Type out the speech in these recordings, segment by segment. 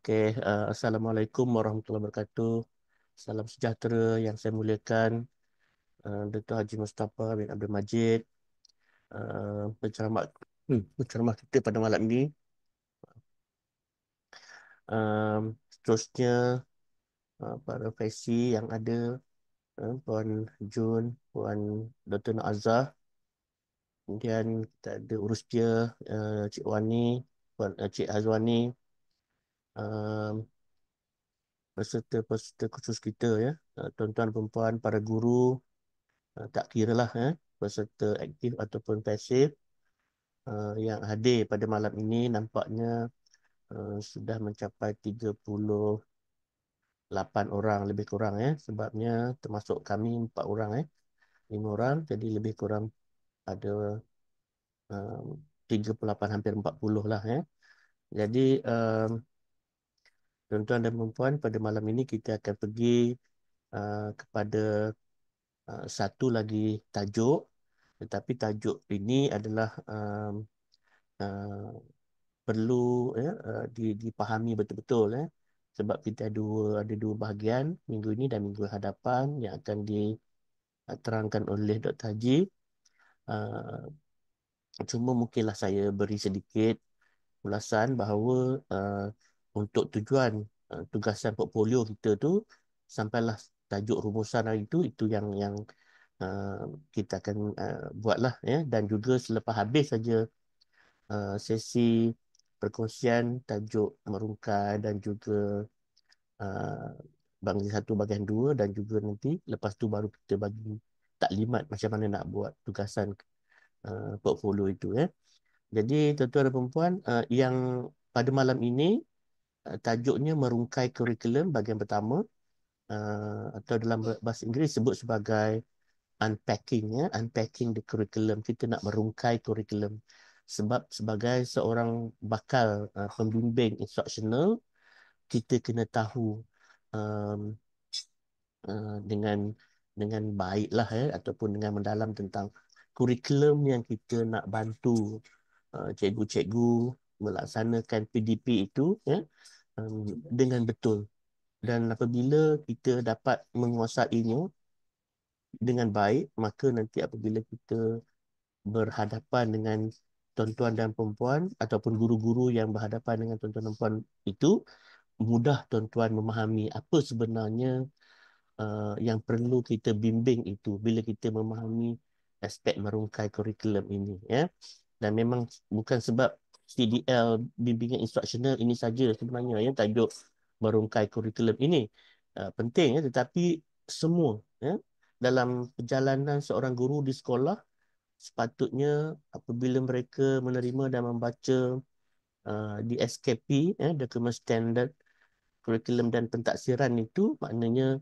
Okey, Assalamualaikum warahmatullahi wabarakatuh. Salam sejahtera yang saya muliakan, Dr. Haji Mustafa bin Abdul Majid, penceramah penceramah kita pada malam ini. Seterusnya, para faisi yang ada, Puan Jun, Puan Dr. Nazah, kemudian kita ada urus dia, Cik Wani, Cik Hazwani, peserta-peserta khusus kita ya, tuan-tuan dan puan, para guru, tak kira lah peserta aktif ataupun pasif yang hadir pada malam ini nampaknya sudah mencapai 38 orang lebih kurang sebabnya termasuk kami 4 orang 5 orang, jadi lebih kurang ada 38 hampir 40 lah Jadi tuan-tuan dan puan, pada malam ini kita akan pergi kepada satu lagi tajuk, tetapi tajuk ini adalah uh, perlu dipahami betul-betul sebab kita ada dua bahagian minggu ini dan minggu hadapan yang akan diterangkan oleh Dr. Haji. Uh, Cuma mungkinlah saya beri sedikit ulasan bahawa untuk tujuan tugasan portfolio kita tu sampailah tajuk rumusan hari itu yang uh, kita akan buatlah dan juga selepas habis saja sesi perkongsian tajuk merungkai dan juga uh, bahagian satu, bahagian dua, dan juga nanti lepas tu baru kita bagi taklimat macam mana nak buat tugasan portfolio itu Jadi tuan-tuan dan perempuan, yang pada malam ini tajuknya merungkai kurikulum bahagian pertama, atau dalam bahasa Inggeris sebut sebagai unpacking unpacking the curriculum. Kita nak merungkai kurikulum sebab sebagai seorang bakal pembimbing instruksional, kita kena tahu um, dengan baiklah ataupun dengan mendalam tentang kurikulum yang kita nak bantu cikgu-cikgu melaksanakan PDP itu dengan betul. Dan apabila kita dapat menguasainya dengan baik, maka nanti apabila kita berhadapan dengan tuan-tuan dan perempuan ataupun guru-guru yang berhadapan dengan tuan-tuan dan puan itu, mudah tuan-tuan memahami apa sebenarnya yang perlu kita bimbing itu bila kita memahami aspek merungkai kurikulum ini Dan memang bukan sebab CDL bimbingan instruksional ini saja sebenarnya tajuk merungkai kurikulum ini penting tetapi semua dalam perjalanan seorang guru di sekolah sepatutnya apabila mereka menerima dan membaca di SKP dokumen standard kurikulum dan pentaksiran itu, maknanya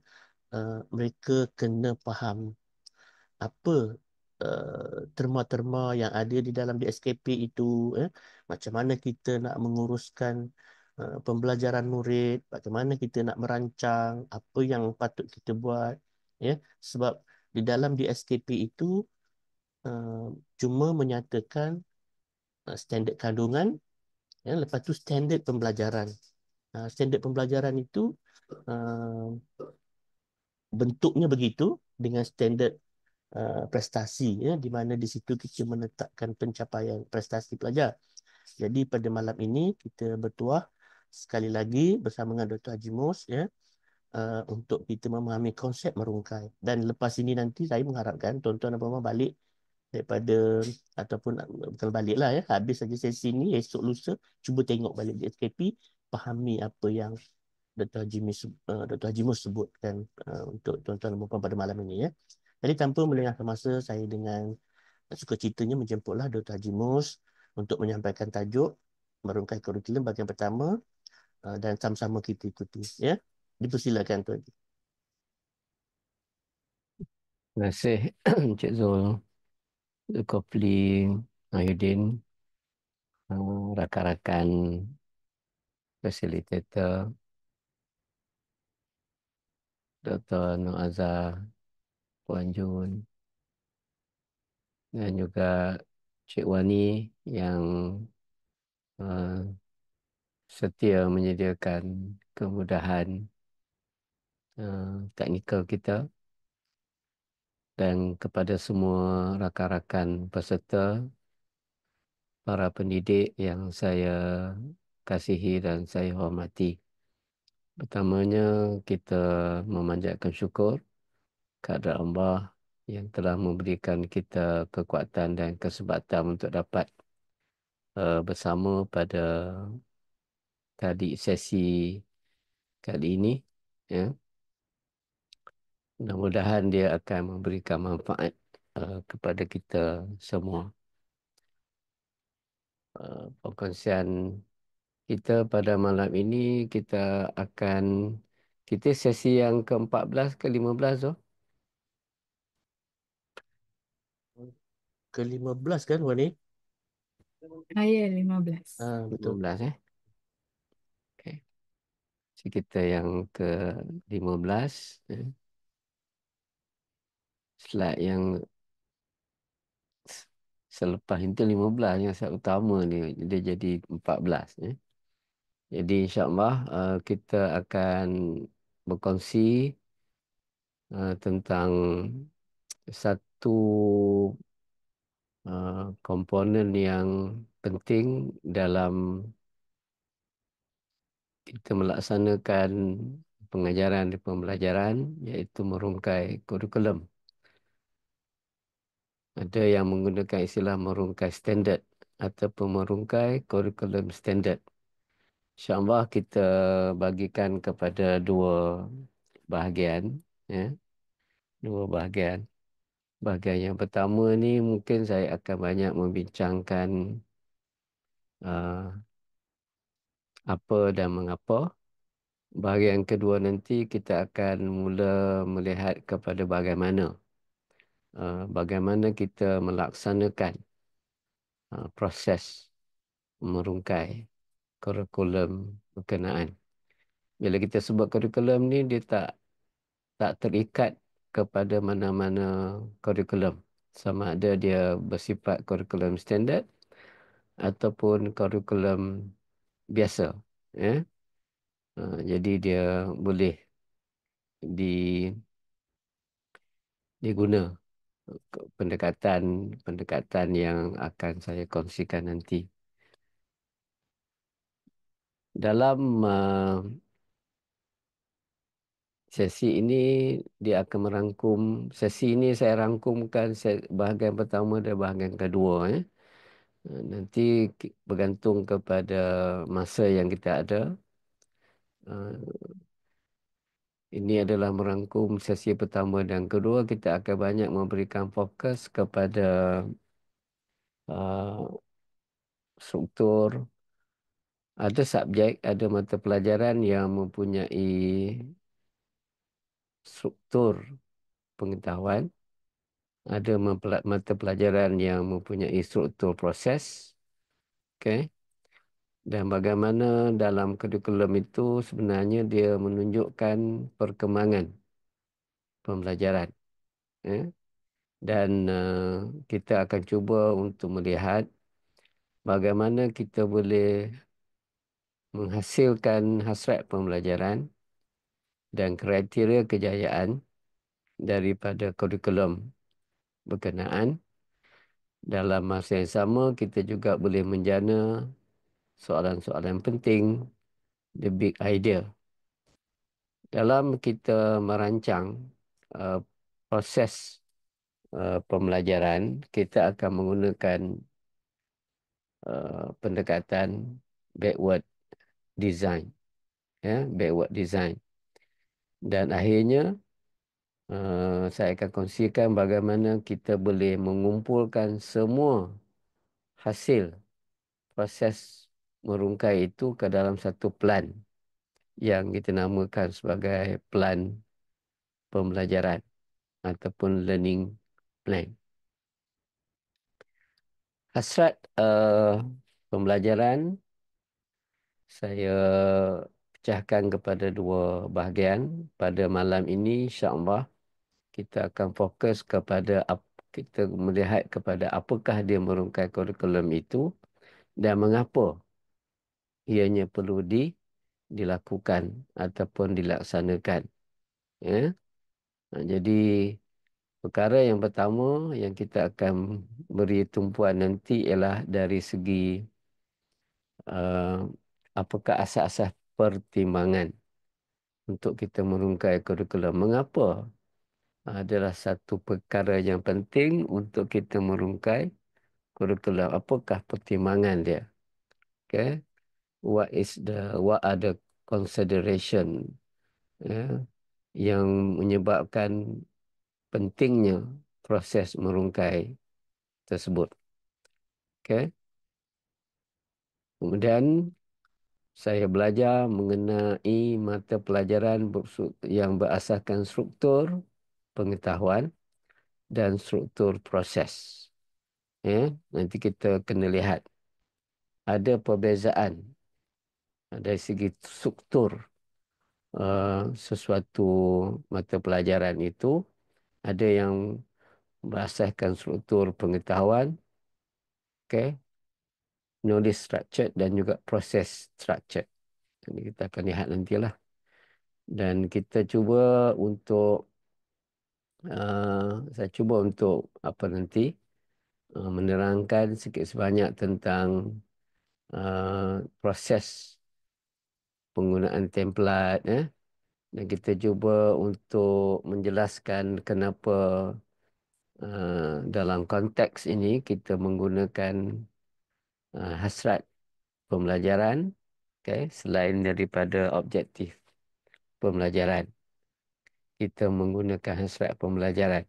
mereka kena faham apa terma-terma yang ada di dalam DSKP itu, macam mana kita nak menguruskan pembelajaran murid, bagaimana kita nak merancang, apa yang patut kita buat, sebab di dalam DSKP itu uh, cuma menyatakan standard kandungan, lepas tu standard pembelajaran. Standard pembelajaran itu uh, bentuknya begitu dengan standard prestasi di mana di situ kita menetapkan pencapaian prestasi pelajar. Jadi pada malam ini kita bertuah sekali lagi bersama dengan Dr. Haji Mus untuk kita memahami konsep merungkai. Dan lepas ini nanti saya mengharapkan tuan-tuan dan puan-puan balik daripada ataupun bukan balik lah habis saja sesi ni, esok lusa cuba tengok balik di SKP, fahami apa yang Dr. Haji Mus sebutkan untuk tuan-tuan dan puan-puan pada malam ini Jadi tanpa melengahkan masa, saya dengan sukacitanya menjemputlah Dr. Haji Mus untuk menyampaikan tajuk merungkai kurikulum bahagian pertama dan sama-sama kita ikuti Dipersilakan Tuan. Terima kasih Cik Zul, Zulkifli, Mahyudin, rakan-rakan fasilitator, Dr. Nur Azhar, Puan Jun, dan juga Cik Wani yang uh, setia menyediakan kemudahan teknikal kita, dan kepada semua rakan-rakan peserta, para pendidik yang saya kasihi dan saya hormati. Pertamanya, kita memanjatkan syukur kepada Allah yang telah memberikan kita kekuatan dan kesempatan untuk dapat bersama pada sesi kali ini. Ya. Mudah-mudahan dia akan memberikan manfaat kepada kita semua. Perkongsian kita pada malam ini, kita sesi yang ke-14 ke-15 tu. Ke-15 kan, Wani? Saya 15. Betul. 15 Okay. So, kita yang ke-15. Slide yang selepas itu 15, yang slide utama ni dia jadi 14. Jadi insyaAllah kita akan berkongsi tentang satu komponen yang penting dalam kita melaksanakan pengajaran dan pembelajaran, iaitu merungkai kurikulum. Ada yang menggunakan istilah merungkai standard ataupun merungkai kurikulum standard. InsyaAllah kita bagikan kepada dua bahagian. Ya. Dua bahagian. Bahagian yang pertama ni mungkin saya akan banyak membincangkan apa dan mengapa. Bahagian kedua nanti kita akan mula melihat kepada bagaimana kita melaksanakan proses merungkai kurikulum berkenaan. Bila kita sebut kurikulum ni, dia tak terikat kepada mana-mana kurikulum. Sama ada dia bersifat kurikulum standard ataupun kurikulum biasa. Ya. Jadi dia boleh diguna pendekatan yang akan saya kongsikan nanti. Dalam sesi ini, dia akan merangkum, sesi ini saya rangkumkan bahagian pertama dan bahagian kedua. Nanti bergantung kepada masa yang kita ada. Ini adalah merangkum sesi pertama dan kedua. Kita akan banyak memberikan fokus kepada struktur. Ada subjek, ada mata pelajaran yang mempunyai struktur pengetahuan. Ada mata pelajaran yang mempunyai struktur proses. Okay. Dan bagaimana dalam kurikulum itu sebenarnya dia menunjukkan perkembangan pembelajaran. Dan kita akan cuba untuk melihat bagaimana kita boleh menghasilkan hasrat pembelajaran dan kriteria kejayaan daripada kurikulum berkenaan. Dalam masa yang sama, kita juga boleh menjana soalan-soalan penting, the big idea. Dalam kita merancang proses pembelajaran, kita akan menggunakan pendekatan backward design. Backward design. Dan akhirnya, saya akan kongsikan bagaimana kita boleh mengumpulkan semua hasil proses merungkai itu ke dalam satu plan yang kita namakan sebagai plan pembelajaran ataupun learning plan. Hasrat pembelajaran saya pecahkan kepada dua bahagian. Pada malam ini, insya-Allah, kita akan fokus kepada kita melihat kepada apakah dia merungkai kurikulum itu dan mengapa ianya perlu dilakukan ataupun dilaksanakan. Ya. Jadi perkara yang pertama yang kita akan beri tumpuan nanti ialah dari segi uh, apakah asas-asas pertimbangan untuk kita merungkai kurikulum. Mengapa adalah satu perkara yang penting untuk kita merungkai kurikulum? Apakah pertimbangan dia? Okay. What are the consideration, ya, yang menyebabkan pentingnya proses merungkai tersebut. Okay. Kemudian saya belajar mengenai mata pelajaran yang berasaskan struktur pengetahuan dan struktur proses. Nanti kita kena lihat ada perbezaan dari segi struktur sesuatu mata pelajaran itu. Ada yang berasaskan struktur pengetahuan, okay, knowledge structure dan juga proses structure. Jadi kita akan lihat nantilah. Dan kita cuba untuk saya cuba untuk apa nanti menerangkan sikit sebanyak tentang proses penggunaan template, dan kita cuba untuk menjelaskan kenapa dalam konteks ini kita menggunakan hasrat pembelajaran, okay, selain daripada objektif pembelajaran. Kita menggunakan hasrat pembelajaran,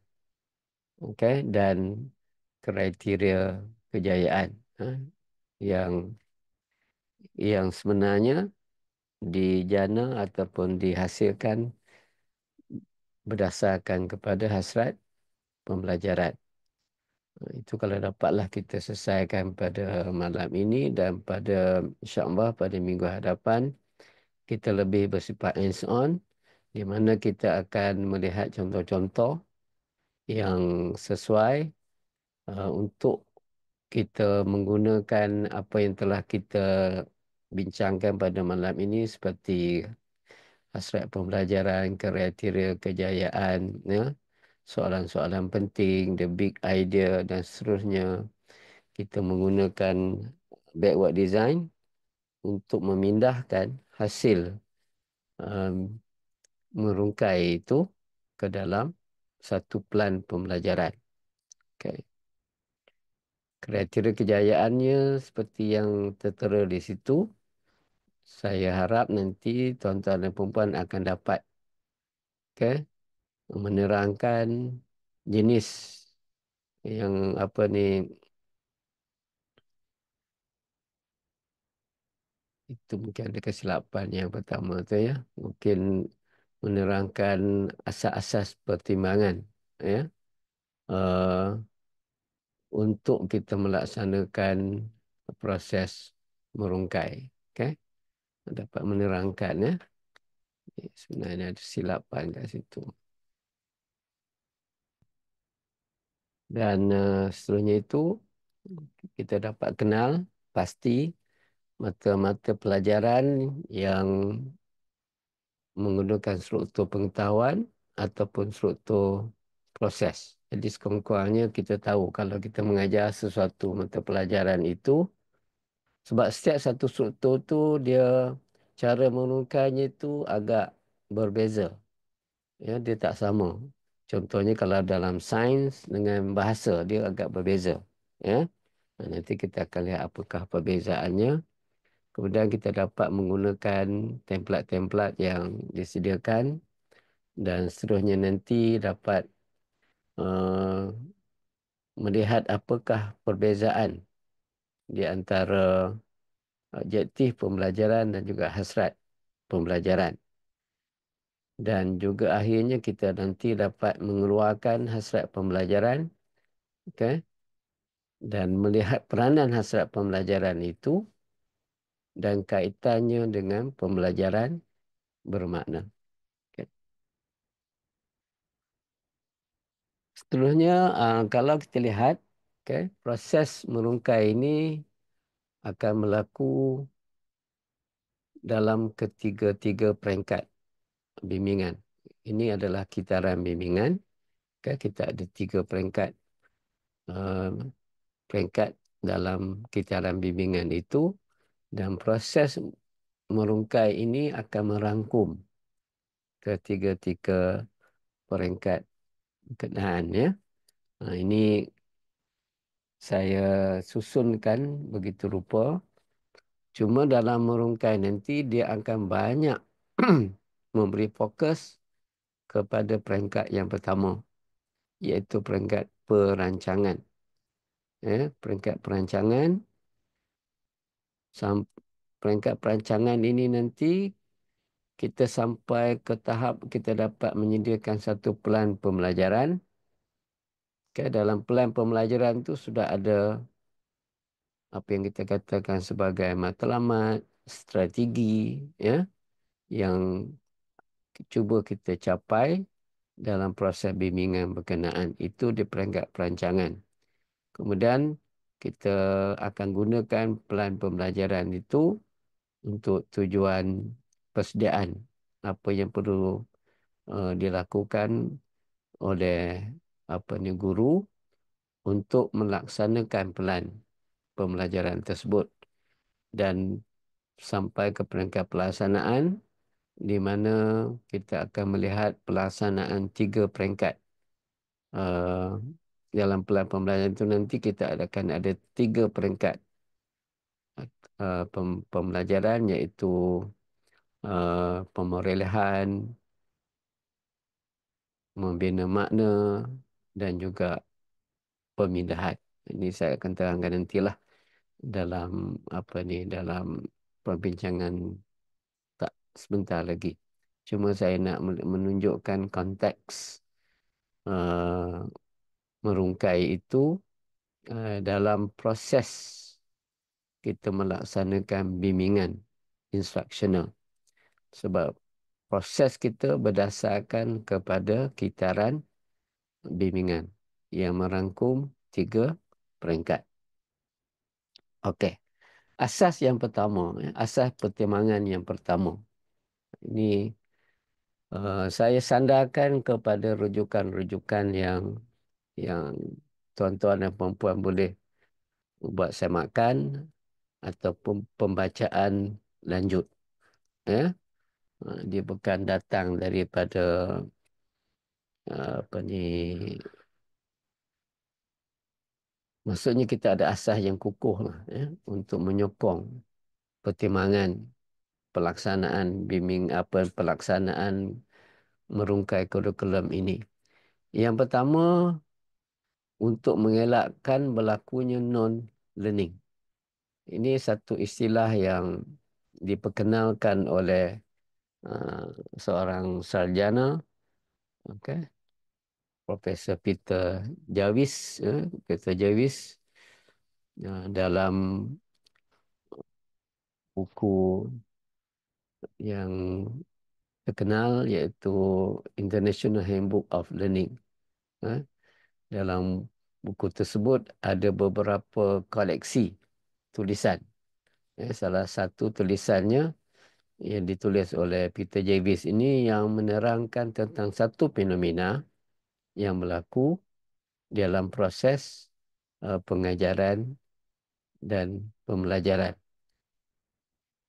okay, dan kriteria kejayaan yang sebenarnya dijana ataupun dihasilkan berdasarkan kepada hasrat pembelajaran. Itu kalau dapatlah kita selesaikan pada malam ini, dan pada insya-Allah pada minggu hadapan kita lebih bersifat hands-on, di mana kita akan melihat contoh-contoh yang sesuai untuk kita menggunakan apa yang telah kita bincangkan pada malam ini, seperti hasrat pembelajaran, kriteria kejayaan, ya, soalan-soalan penting, the big idea dan seterusnya. Kita menggunakan backward design untuk memindahkan hasil um, merungkai itu ke dalam satu plan pembelajaran. Okay. Kriteria kejayaannya seperti yang tertera di situ. Saya harap nanti tuan-tuan dan puan akan dapat, okay, menerangkan jenis yang apa ni, itu mungkin ada kesilapan yang pertama tu, ya. Mungkin menerangkan asas-asas pertimbangan, ya, uh, untuk kita melaksanakan proses merungkai. Okay? Dapat menerangkan, ya. Sebenarnya ada silapan kat situ. Dan seterusnya itu kita dapat kenal pasti mata-mata pelajaran yang menggunakan struktur pengetahuan ataupun struktur proses. Jadi sekurang-kurangnya kita tahu kalau kita mengajar sesuatu mata pelajaran itu, sebab setiap satu struktur tu dia cara merungkainya itu agak berbeza. Ya, dia tak sama. Contohnya kalau dalam sains dengan bahasa dia agak berbeza. Ya. Nanti kita akan lihat apakah perbezaannya. Kemudian kita dapat menggunakan template-template yang disediakan, dan seterusnya nanti dapat melihat apakah perbezaan di antara objektif pembelajaran dan juga hasrat pembelajaran. Dan juga akhirnya kita nanti dapat mengeluarkan hasrat pembelajaran, okay, dan melihat peranan hasrat pembelajaran itu dan kaitannya dengan pembelajaran bermakna. Okay. Seterusnya, kalau kita lihat, okay, proses merungkai ini akan berlaku dalam ketiga-tiga peringkat bimbingan. Ini adalah kitaran bimbingan. Kita ada 3 peringkat peringkat dalam kitaran bimbingan itu, dan proses merungkai ini akan merangkum ketiga-tiga peringkat berkenaan, ya. Ini saya susunkan begitu rupa. Cuma dalam merungkai nanti dia akan banyak memberi fokus kepada peringkat yang pertama, iaitu peringkat perancangan. Peringkat perancangan. Peringkat perancangan ini nanti kita sampai ke tahap kita dapat menyediakan satu pelan pembelajaran. Dalam pelan pembelajaran itu sudah ada apa yang kita katakan sebagai matlamat, strategi, ya, yang cuba kita capai dalam proses bimbingan berkenaan. Itu di peringkat perancangan. Kemudian kita akan gunakan pelan pembelajaran itu untuk tujuan persediaan apa yang perlu dilakukan oleh guru untuk melaksanakan pelan pembelajaran tersebut, dan sampai ke peringkat pelaksanaan di mana kita akan melihat pelaksanaan 3 peringkat. Dalam pelan pembelajaran itu nanti kita akan ada 3 peringkat pembelajaran, iaitu pemerolehan, membina makna dan juga pemindahan. Ini saya akan terangkan nantilah dalam dalam perbincangan tak sebentar lagi. Cuma saya nak menunjukkan konteks merungkai itu dalam proses kita melaksanakan bimbingan instruksional. Sebab proses kita berdasarkan kepada kitaran bimbingan yang merangkum 3 peringkat. Okey. Asas yang pertama, asas pertimbangan yang pertama. Ini saya sandarkan kepada rujukan-rujukan yang tuan-tuan dan puan-puan boleh buat semakan ataupun pembacaan lanjut. Ya. Dia bukan datang daripada maksudnya kita ada asas yang kukuh lah, ya, untuk menyokong pertimbangan pelaksanaan pelaksanaan merungkai kurikulum ini. Yang pertama, untuk mengelakkan berlakunya non-learning. Ini satu istilah yang diperkenalkan oleh seorang sarjana, Profesor Peter Jarvis, dalam buku yang terkenal, iaitu International Handbook of Learning. Dalam buku tersebut ada beberapa koleksi tulisan. Salah satu tulisannya yang ditulis oleh Peter Jarvis ini yang menerangkan tentang satu fenomena yang berlaku dalam proses pengajaran dan pembelajaran,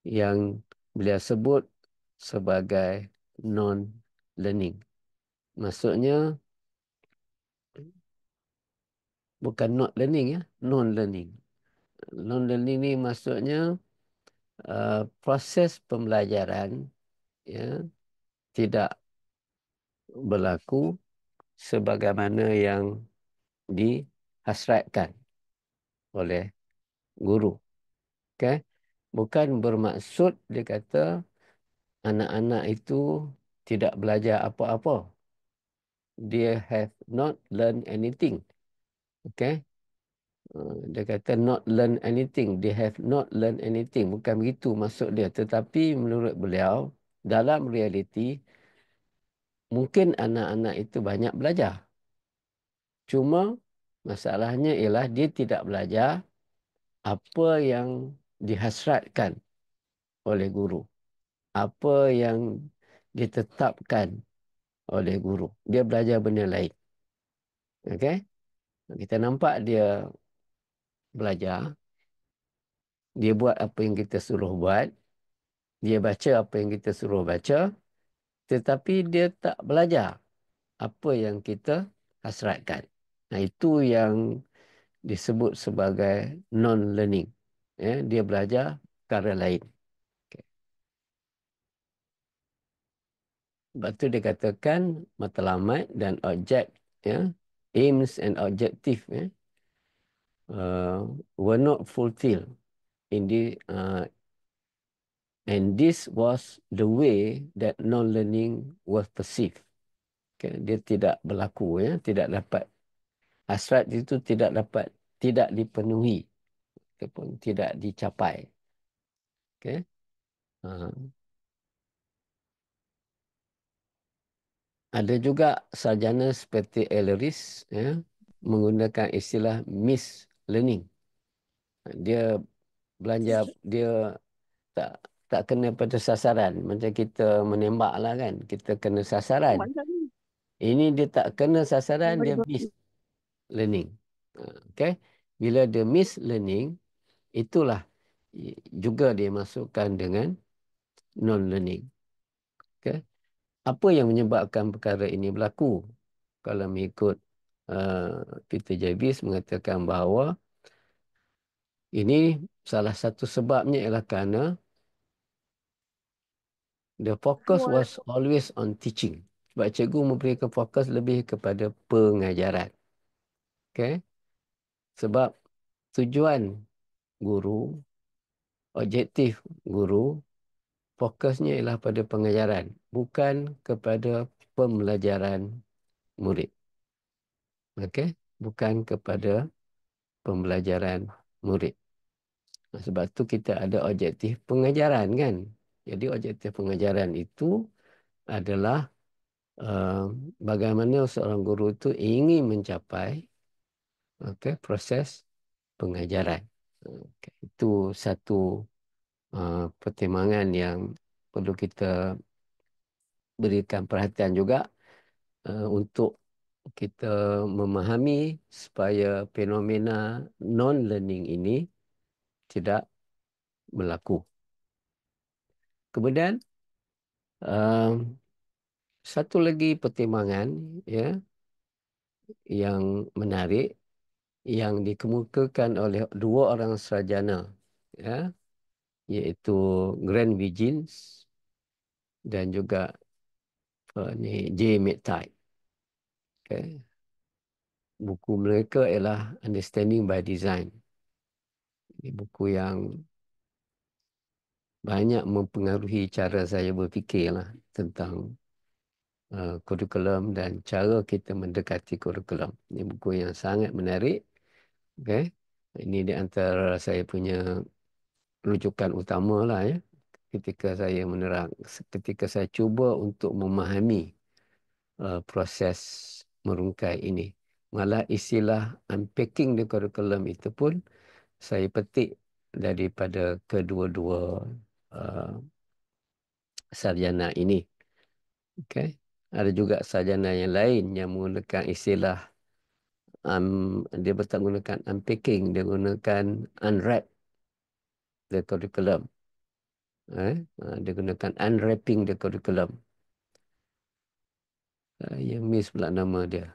yang beliau sebut sebagai non-learning. Maksudnya bukan not learning, ya, non-learning. Non-learning ni maksudnya proses pembelajaran, ya, tidak berlaku sebagaimana yang dihasratkan oleh guru. Bukan bermaksud dia kata anak-anak itu tidak belajar apa-apa. They have not learned anything. Dia kata not learn anything. They have not learned anything. Bukan begitu maksud dia. Tetapi menurut beliau, dalam realiti, mungkin anak-anak itu banyak belajar. Cuma masalahnya ialah dia tidak belajar apa yang dihasratkan oleh guru. apa yang ditetapkan oleh guru. Dia belajar benda lain. Okey? Kita nampak dia belajar, dia buat apa yang kita suruh buat, dia baca apa yang kita suruh baca, tetapi dia tak belajar apa yang kita hasratkan. Nah, itu yang disebut sebagai non-learning. Ya, dia belajar perkara lain. Okay. Sebab tu dia katakan matlamat dan objek, ya, aims and objective, ya, were not fulfilled in the and this was the way that non-learning was perceived. Okay. Dia tidak berlaku, ya, tidak dapat, hasrat itu tidak dipenuhi ataupun tidak dicapai. Okay. Ada juga sarjana seperti Elleris, ya, menggunakan istilah mislearning. Dia belanja, dia tak tak kena pada sasaran. Macam kita menembak lah kan. Kita kena sasaran. Ini dia tak kena sasaran, dia mislearning. Okay. Bila dia mislearning, itulah juga dia masukkan dengan non-learning. Okay. Apa yang menyebabkan perkara ini berlaku? Kalau mengikut Peter Jarvis mengatakan bahawa ini salah satu sebabnya ialah kerana the focus was always on teaching. Sebab cikgu memberikan fokus lebih kepada pengajaran. Okay? Sebab tujuan guru, objektif guru, fokusnya ialah pada pengajaran, bukan kepada pembelajaran murid. Okay? Bukan kepada pembelajaran murid. Sebab tu kita ada objektif pengajaran kan. Jadi objektif pengajaran itu adalah bagaimana seorang guru itu ingin mencapai proses pengajaran. Itu satu pertimbangan yang perlu kita berikan perhatian juga untuk kita memahami supaya fenomena non-learning ini tidak berlaku. Kemudian satu lagi pertimbangan, ya, yang menarik yang dikemukakan oleh dua orang sarjana, ya, iaitu Grant Wiggins dan juga J. McTighe. Okay. Buku mereka ialah Understanding by Design. Ini buku yang banyak mempengaruhi cara saya berfikirlah tentang kurikulum dan cara kita mendekati kurikulum. Ini buku yang sangat menarik. Okay. Ini di antara saya punya rujukan utama lah, ya. Ketika saya ketika saya cuba untuk memahami proses merungkai ini. Malah istilah unpacking the curriculum itu pun saya petik daripada kedua-dua sarjana ini. Okay. Ada juga sarjana yang lain yang menggunakan istilah dia tak menggunakan unpacking, dia menggunakan unwrap the curriculum. Dia gunakan unwrapping the curriculum. Yang miss pula nama dia.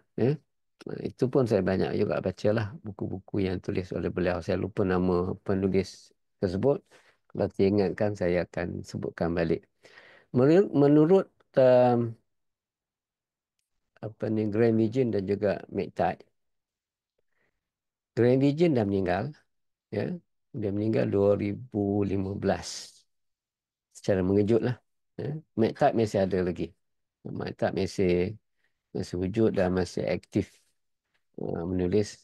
Itu pun saya banyak juga bacalah buku-buku yang tulis oleh beliau. Saya lupa nama penulis tersebut. Kalau diingatkan saya akan sebutkan balik. Menurut Grant Wiggins dan juga McTighe. Grant Wiggins dah meninggal, ya. Dia meninggal 2015. Secara mengejutlah. Ya. McTighe masih ada lagi. McTighe masih wujud dan masih aktif menulis.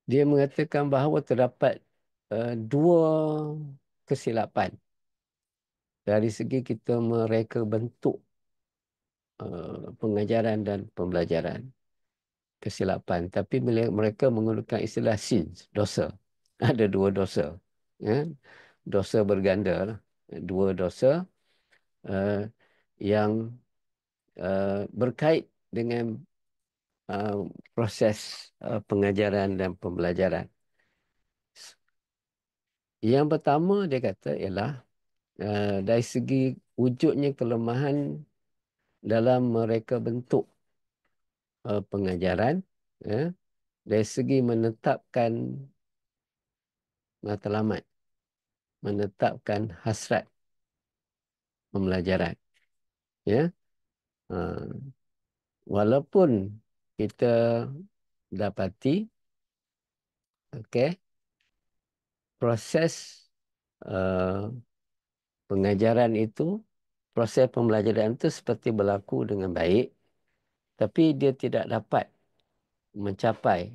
Dia mengatakan bahawa terdapat dua kesilapan dari segi kita mereka bentuk pengajaran dan pembelajaran. Kesilapan. Tapi mereka menggunakan istilah sins, dosa. Ada dua dosa. Ya. Dosa berganda lah. Dua dosa yang berkait dengan proses pengajaran dan pembelajaran. Yang pertama dia kata ialah dari segi wujudnya kelemahan dalam mereka bentuk pengajaran, dari segi menetapkan matlamat, menetapkan hasrat pembelajaran. Ya, walaupun kita dapati, okey, proses pengajaran itu, proses pembelajaran itu seperti berlaku dengan baik, tapi dia tidak dapat mencapai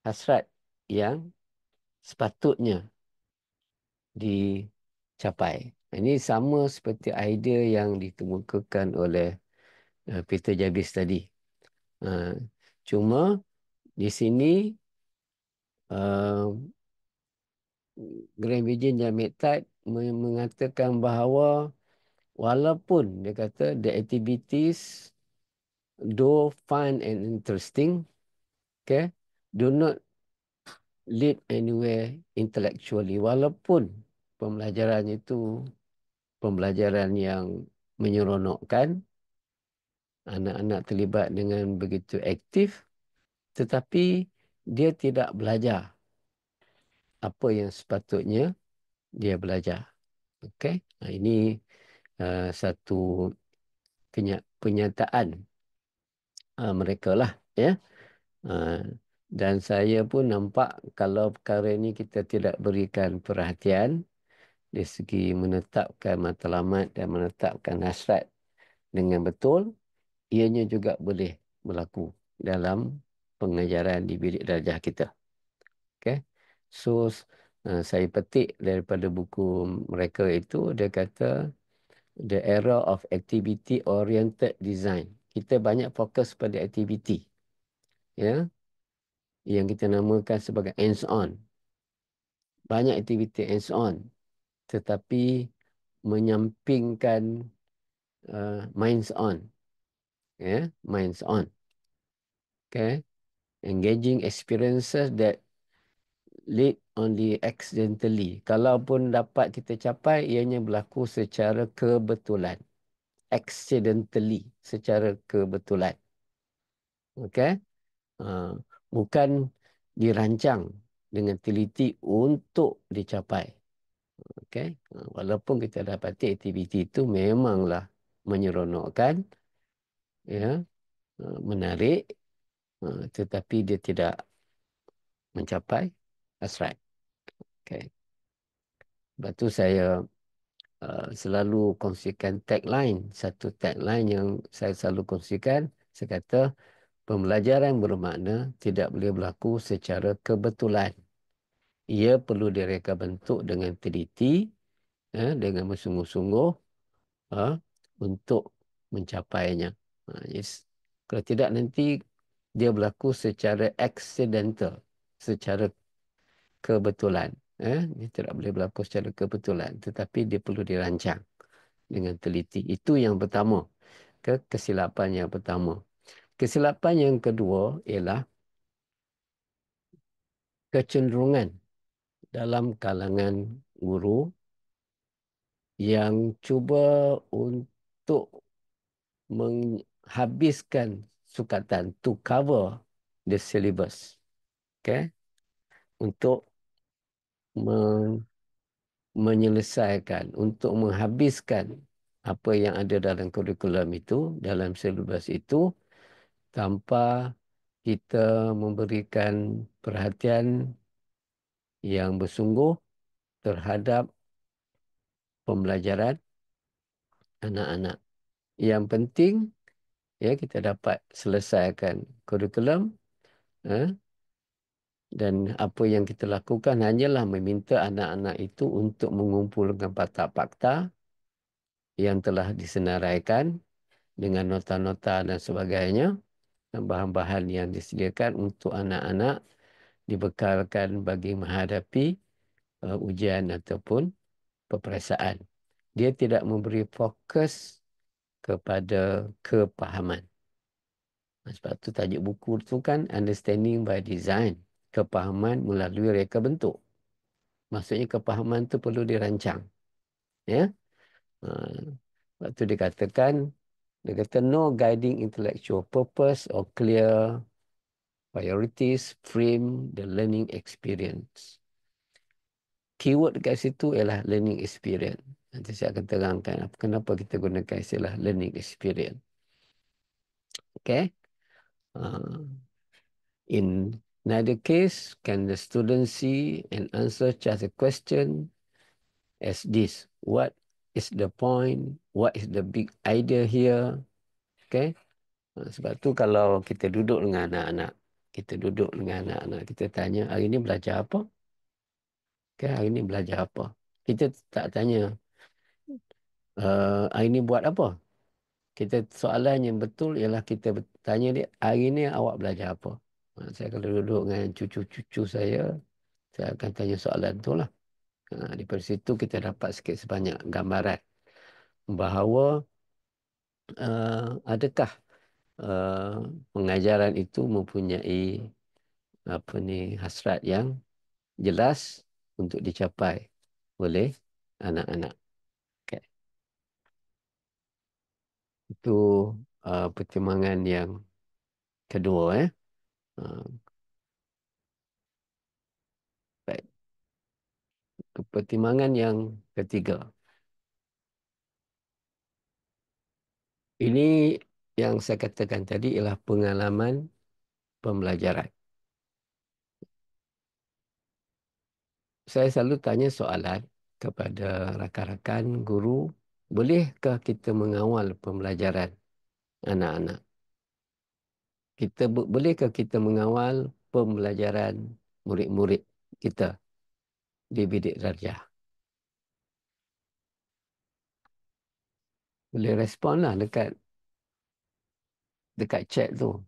hasrat yang sepatutnya dicapai. Ini sama seperti idea yang dikemukakan oleh Peter Jarvis tadi. Cuma di sini Grand Virgin Jamaica mengatakan bahawa walaupun dia kata the activities though fun and interesting, okay, do not lead anywhere intellectually. Walaupun pembelajaran itu pembelajaran yang menyeronokkan, anak-anak terlibat dengan begitu aktif, tetapi dia tidak belajar apa yang sepatutnya dia belajar. Okey, ini satu penyataan mereka lah, ya. Dan saya pun nampak kalau perkara ini kita tidak berikan perhatian dari segi menetapkan matlamat dan menetapkan hasrat dengan betul, ianya juga boleh berlaku dalam pengajaran di bilik darjah kita. Okay. So, saya petik daripada buku mereka itu, dia kata, the era of activity-oriented design. Kita banyak fokus pada aktiviti, ya, yang kita namakan sebagai hands-on. Banyak aktiviti hands-on, tetapi menyampingkan minds-on. Ya, minds-on. Okay. Engaging experiences that lead only accidentally. Kalaupun dapat kita capai, ianya berlaku secara kebetulan. Accidentally, secara kebetulan. Okey? Bukan dirancang dengan teliti untuk dicapai. Okey? Walaupun kita dapati aktiviti itu memanglah menyeronokkan, ya, menarik, tetapi dia tidak mencapai hasrat. Okay. Sebab tu saya selalu kongsikan tagline. Satu tagline yang saya selalu kongsikan, saya kata, pembelajaran bermakna tidak boleh berlaku secara kebetulan. Ia perlu direka bentuk dengan teliti, dengan bersungguh-sungguh untuk mencapainya. Yes. Kalau tidak, nanti dia berlaku secara accidental, secara kebetulan. Dia tidak boleh berlaku secara kebetulan, tetapi dia perlu dirancang dengan teliti. Itu yang pertama. Kesilapan yang pertama. Kesilapan yang kedua ialah kecenderungan dalam kalangan guru yang cuba untuk menghabiskan sukatan to cover the syllabus. Okay? Untuk menyelesaikan, untuk menghabiskan apa yang ada dalam kurikulum itu, dalam syllabus itu, tanpa kita memberikan perhatian yang bersungguh terhadap pembelajaran anak-anak. Yang penting, ya, kita dapat selesaikan kurikulum, dan apa yang kita lakukan hanyalah meminta anak-anak itu untuk mengumpulkan fakta-fakta yang telah disenaraikan dengan nota-nota dan sebagainya, dan bahan-bahan yang disediakan untuk anak-anak dibekalkan bagi menghadapi ujian ataupun peperiksaan. Dia tidak memberi fokus kepada kepahaman. Sebab tu tajuk buku tu kan Understanding by Design. Kepahaman melalui reka bentuk. Maksudnya kepahaman tu perlu dirancang. Ya. Sebab tu dia kata no guiding intellectual purpose or clear priorities frame the learning experience. Keyword kat situ ialah learning experience. Nanti saya akan terangkan kenapa kita gunakan istilah learning experience. Okay. In neither case can the student see and answer just a question as this. What is the point? What is the big idea here? Okay. Sebab tu kalau kita duduk dengan anak-anak, kita tanya, hari ni belajar apa? Okay, hari ni belajar apa? Kita tak tanya, hari ni buat apa? Soalan yang betul ialah kita tanya dia, hari ni awak belajar apa? Saya kalau duduk dengan cucu-cucu saya akan tanya soalan tu lah. Daripada situ kita dapat sikit sebanyak gambaran bahawa adakah pengajaran itu mempunyai hasrat yang jelas untuk dicapai oleh anak-anak. Okay. Itu pertimbangan yang kedua. Baik. Pertimbangan yang ketiga. Ini yang saya katakan tadi ialah pengalaman pembelajaran. Saya selalu tanya soalan kepada rakan-rakan guru, bolehkah kita mengawal pembelajaran anak-anak? Bolehkah kita mengawal pembelajaran murid-murid kita di bidik darjah? Boleh respon lah dekat chat tu.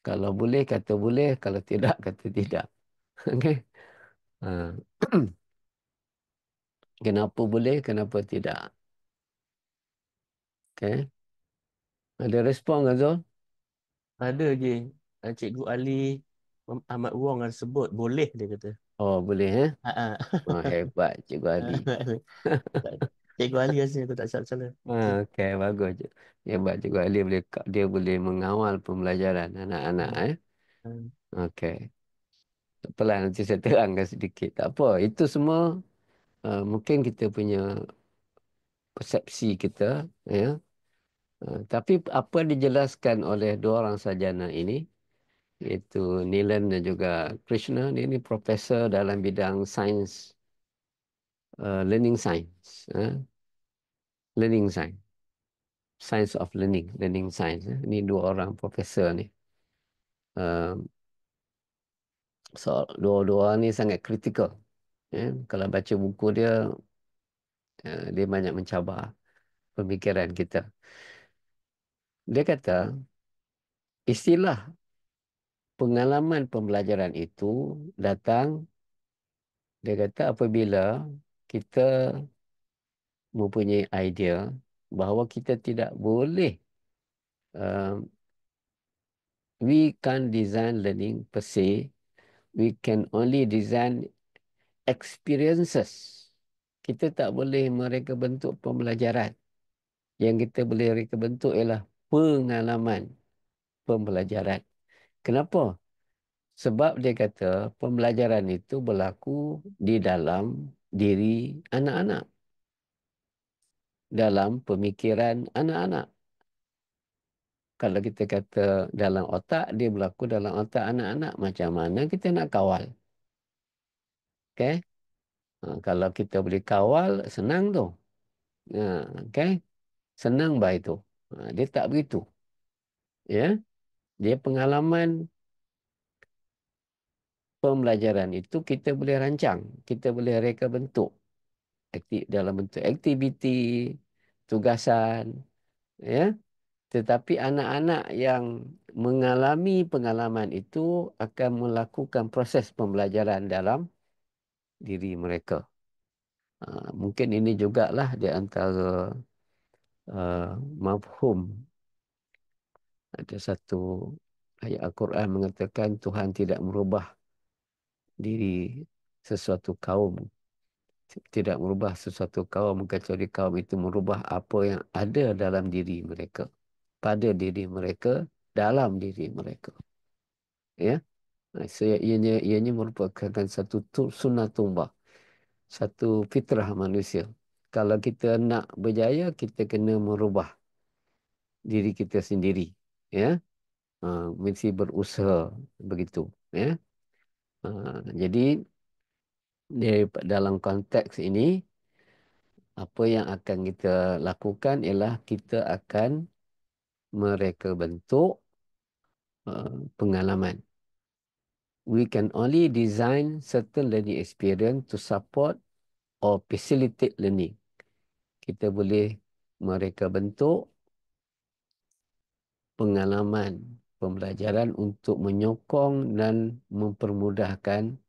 Kalau boleh, kata boleh. Kalau tidak, kata tidak. Okay? Kenapa boleh, kenapa tidak? Okay? Ada respon ke Zul? Ada je. Cikgu Ali Ahmad Wong ada sebut boleh, dia kata. Oh, boleh Ha, ha. hebat Cikgu Ali. Cikgu Ali rasanya aku tak salah. Okey, bagus. Hebat Cikgu Ali dia boleh mengawal pembelajaran anak-anak. Okey. Tak apalah, nanti saya terangkan sedikit. Tak apa, itu semua mungkin kita punya persepsi kita. Ya. Tapi apa dijelaskan oleh dua orang sarjana ini, iaitu Nilan dan juga Krishna, ini profesor dalam bidang sains, learning science. Learning science. Science of learning science. Ini dua orang profesor ni. So, dua-dua ni sangat kritikal. Kalau baca buku dia, dia banyak mencabar pemikiran kita. Dia kata, istilah pengalaman pembelajaran itu datang, dia kata apabila kita mempunyai idea bahawa kita tidak boleh, we can't design learning per se, we can only design experiences. Kita tak boleh mereka bentuk pembelajaran. Yang kita boleh mereka bentuk ialah pengalaman pembelajaran. Kenapa? Sebab dia kata pembelajaran itu berlaku di dalam diri anak-anak. Dalam pemikiran anak-anak. Kalau kita kata dalam otak, dia berlaku dalam otak anak-anak. Macam mana kita nak kawal? Okay? Kalau kita boleh kawal, senang tu. Okay? Senang baik tu. Dia tak begitu. Ya? Dia pengalaman pembelajaran itu kita boleh rancang. Kita boleh reka bentuk. Dalam bentuk aktiviti, tugasan. Ya? Tetapi anak-anak yang mengalami pengalaman itu akan melakukan proses pembelajaran dalam diri mereka. Mungkin ini jugalah di antara mafhum. Ada satu ayat Al-Quran mengatakan Tuhan tidak merubah diri sesuatu kaum. Tidak merubah sesuatu kaum kecuali kaum itu merubah apa yang ada dalam diri mereka. Pada diri mereka, dalam diri mereka. Ya. So, ianya merupakan satu sunnatullah. Satu fitrah manusia. Kalau kita nak berjaya, kita kena merubah diri kita sendiri. Ya. Mesti berusaha begitu. Ya. Jadi, dalam konteks ini, apa yang akan kita lakukan ialah kita akan mereka bentuk pengalaman. We can only design certain learning experience to support or facilitate learning. Kita boleh mereka bentuk pengalaman pembelajaran untuk menyokong dan mempermudahkan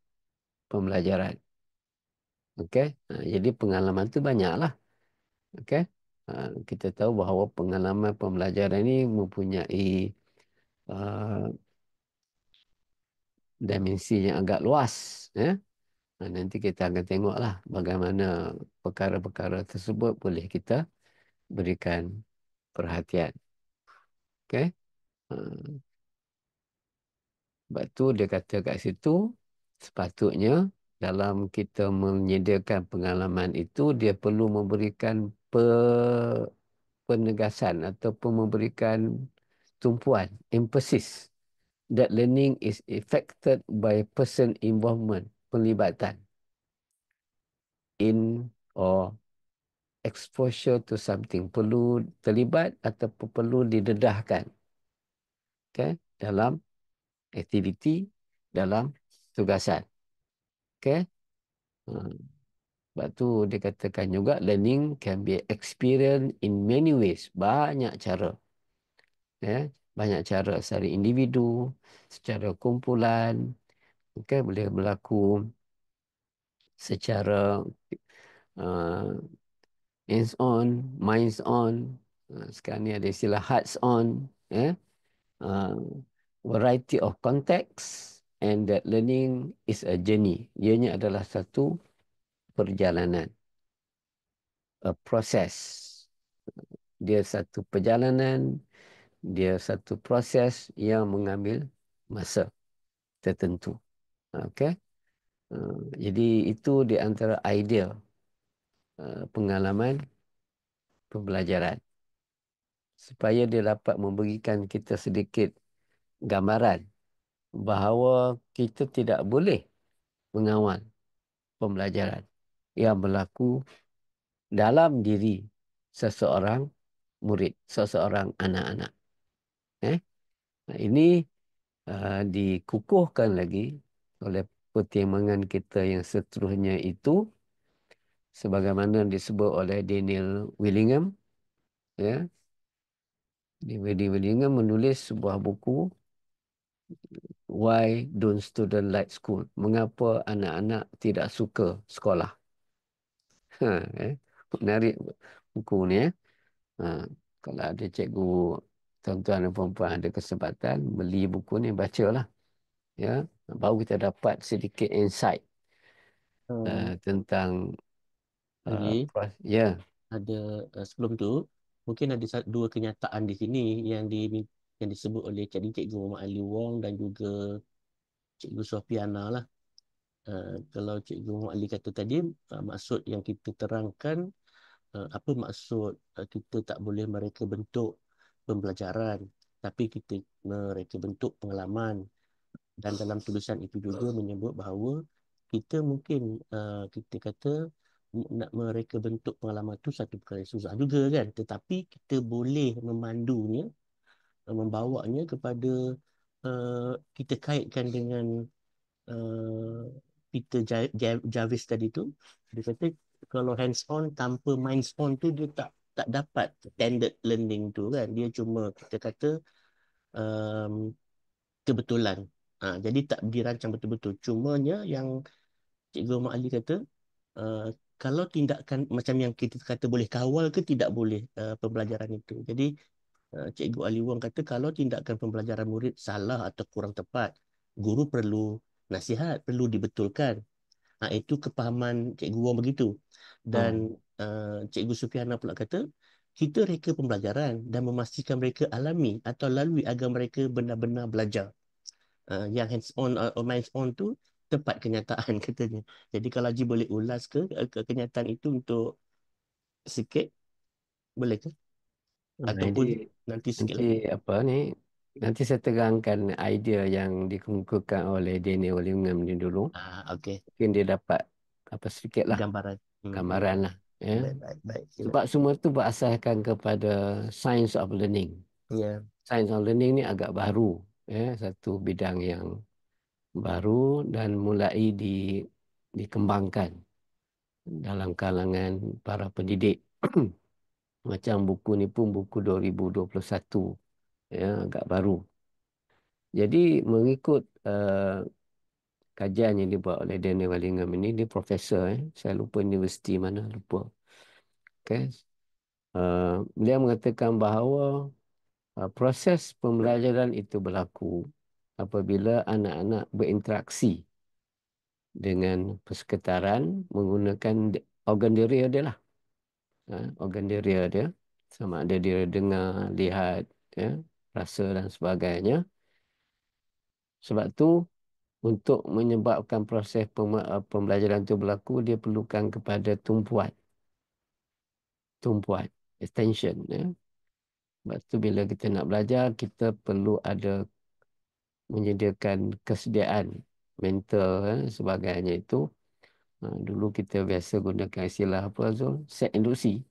pembelajaran. Okey, jadi pengalaman tu banyaklah. Okey, kita tahu bahawa pengalaman pembelajaran ini mempunyai dimensi yang agak luas. Nanti kita akan tengoklah bagaimana perkara-perkara tersebut boleh kita berikan perhatian. Okey. Sebab tu dia kata kat situ, sepatutnya dalam kita menyediakan pengalaman itu, dia perlu memberikan penegasan ataupun memberikan tumpuan, emphasis, that learning is affected by person involvement, pelibatan in or exposure to something. Perlu terlibat ataupun perlu didedahkan. Okay? Dalam aktiviti, dalam tugasan. Okay? Sebab tu dia katakan juga learning can be experienced in many ways. Banyak cara. Ya? Banyak cara secara individu, secara kumpulan. Okay? Boleh berlaku secara hands on, minds on. Sekarang ni ada istilah hearts on. Variety of context, and that learning is a journey. Ianya adalah satu perjalanan. A process. Dia satu perjalanan, dia satu proses yang mengambil masa tertentu. Okey. Jadi itu di antara idea pengalaman pembelajaran. Supaya dia dapat memberikan kita sedikit gambaran bahawa kita tidak boleh mengawal pembelajaran yang berlaku dalam diri seseorang murid, seseorang anak-anak. Ini dikukuhkan lagi oleh pertimbangan kita yang seterusnya itu, sebagaimana disebut oleh Daniel Willingham. Ya. Daniel Willingham menulis sebuah buku, Why Don't Students Like School? Mengapa anak-anak tidak suka sekolah? Menarik buku ni. Kalau ada cikgu, tuan-tuan dan puan-puan ada kesempatan, beli buku ni, bacalah. Ya, baru kita dapat sedikit insight tentang Lagi ya. ada sebelum tu mungkin ada dua kenyataan di sini yang disebut oleh Cikgu Muhammad Ali Wong dan juga Cikgu Sofiana lah. Kalau Cikgu Muhammad Ali kata tadi, maksud yang kita terangkan, apa maksud kita tak boleh mereka bentuk pembelajaran, tapi kita mereka bentuk pengalaman. Dan dalam tulisan itu juga menyebut bahawa kita mungkin kita kata nak mereka bentuk pengalaman tu satu perkara yang susah juga kan, tetapi kita boleh memandunya, membawanya kepada kita kaitkan dengan Peter Jarvis tadi tu. Dia kata kalau hands on tanpa minds on tu dia tak dapat standard learning tu kan, dia cuma kita kata kebetulan. Jadi tak dirancang betul-betul. Cumanya yang Cikgu Ahmad Ali kata, kalau tindakan macam yang kita kata boleh kawal ke tidak boleh pembelajaran itu. Jadi Cikgu Ali Wong kata kalau tindakan pembelajaran murid salah atau kurang tepat, guru perlu nasihat, perlu dibetulkan. Itu kepahaman Cikgu Wong begitu. Dan Cikgu Sufiana pula kata, kita reka pembelajaran dan memastikan mereka alami atau lalui agar mereka benar-benar belajar. Yang hands on or minds on tu tepat kenyataan katanya. Jadi kalau Haji boleh ulas ke kenyataan itu untuk sikit, boleh ke? Jadi Ataupun nanti sikit nanti lagi. apa ni? Nanti saya terangkan idea yang dikemukakan oleh Daniel Willingham ni dulu. Okey. Mungkin dia dapat apa sedikit lah Gambaran. gambaran lah. Ya. Baik, baik, baik. Sila. Sebab semua tu berasaskan kepada science of learning. Ya. Science of learning ni agak baru. Ya. Satu bidang yang baru dan mulai dikembangkan dalam kalangan para pendidik. Macam buku ni pun buku 2021. Ya, agak baru. Jadi mengikut kajian yang dibuat oleh Daniel Willingham ini, dia profesor. Saya lupa universiti mana, lupa. Okay. Beliau mengatakan bahawa proses pembelajaran itu berlaku apabila anak-anak berinteraksi dengan persekitaran menggunakan organ diri dia lah. Organ diri dia. Sama ada dia dengar, lihat, ya, rasa dan sebagainya. Sebab tu untuk menyebabkan proses pembelajaran itu berlaku, dia perlukan kepada tumpuan. Tumpuan. Attention. Ya. Sebab tu bila kita nak belajar, kita perlu ada menyediakan kesediaan mental sebagainya itu. Dulu kita biasa gunakan istilah apa Zul? Set induksi.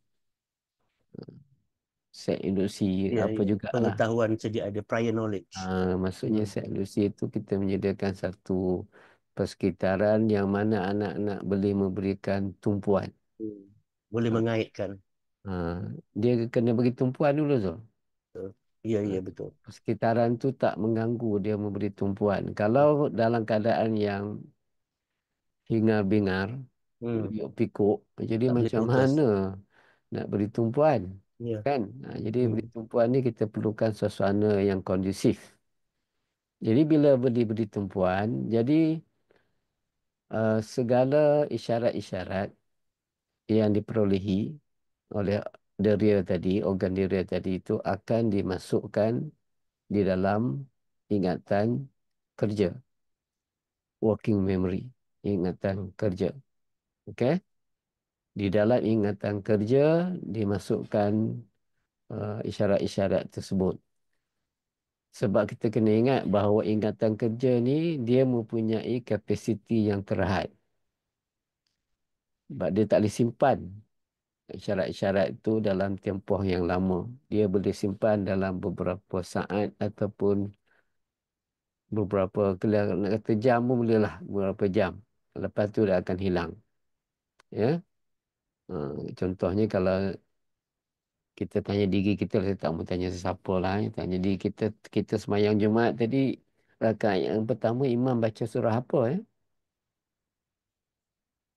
Set induksi Ya, apa ya. jugalah. Pengetahuan sedia ada, prior knowledge. Maksudnya set induksi itu kita menyediakan satu persekitaran yang mana anak-anak boleh memberikan tumpuan. Boleh Ha, mengaitkan. Dia kena beri tumpuan dulu Zul. Ya, ya, betul. Persekitaran tu tak mengganggu dia memberi tumpuan. Kalau dalam keadaan yang hingar-bingar, pikuk, jadi Tak boleh macam fokus. mana nak beri tumpuan? Ya. Kan? Jadi beri tumpuan ni kita perlukan suasana yang kondusif. Jadi bila beri tumpuan, jadi segala isyarat-isyarat yang diperolehi oleh deria tadi, organ deria tadi itu akan dimasukkan di dalam ingatan kerja, working memory, ingatan kerja. Okey? Di dalam ingatan kerja dimasukkan isyarat-isyarat tersebut. Sebab kita kena ingat bahawa ingatan kerja ni dia mempunyai kapasiti yang terhad. Sebab dia tak boleh simpan isyarat-isyarat itu dalam tempoh yang lama. Dia boleh simpan dalam beberapa saat ataupun beberapa, kalau nak kata jam pun boleh lah, beberapa jam. Lepas tu dia akan hilang. Ya. Contohnya kalau kita tanya diri kita, saya tak mau tanya sesiapa lah. Tanya diri kita, kita semayang Jumaat tadi, rakaat yang pertama imam baca surah apa?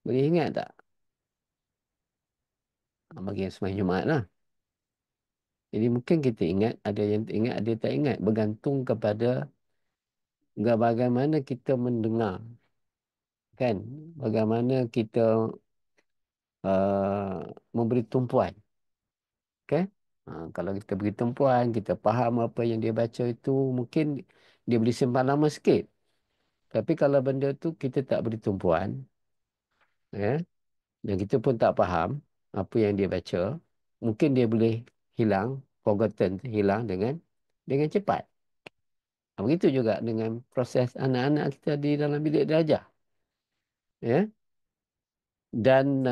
Boleh ingat tak? Bagi yang semayang Jumaat lah. Jadi mungkin kita ingat, ada yang ingat, ada yang tak ingat. Bergantung kepada bagaimana kita mendengar. Kan? Bagaimana kita memberi tumpuan. Okay? Kalau kita beri tumpuan, kita faham apa yang dia baca itu, mungkin dia boleh simpan lama sikit. Tapi kalau benda tu kita tak beri tumpuan, ya, dan kita pun tak faham apa yang dia baca, mungkin dia boleh hilang, forgotten, hilang dengan cepat. Begitu juga dengan proses anak-anak kita di dalam bilik belajar. Ya. Dan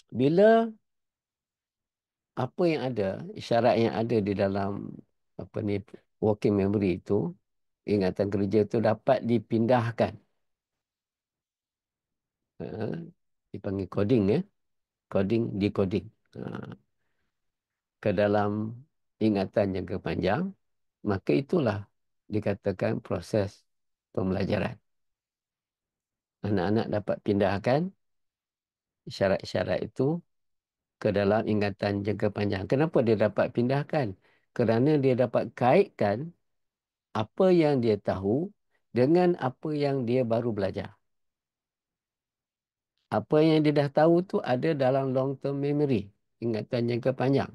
bila apa yang ada, isyarat yang ada di dalam apa ni working memory itu, ingatan kerja itu dapat dipindahkan. Dipanggil coding, ya. Coding, decoding. Ke dalam ingatan jangka panjang, maka itulah dikatakan proses pembelajaran. anak-anak dapat pindahkan isyarat-isyarat itu ke dalam ingatan jangka panjang. Kenapa dia dapat pindahkan? Kerana dia dapat kaitkan apa yang dia tahu dengan apa yang dia baru belajar. Apa yang dia dah tahu tu ada dalam long term memory, ingatan jangka panjang.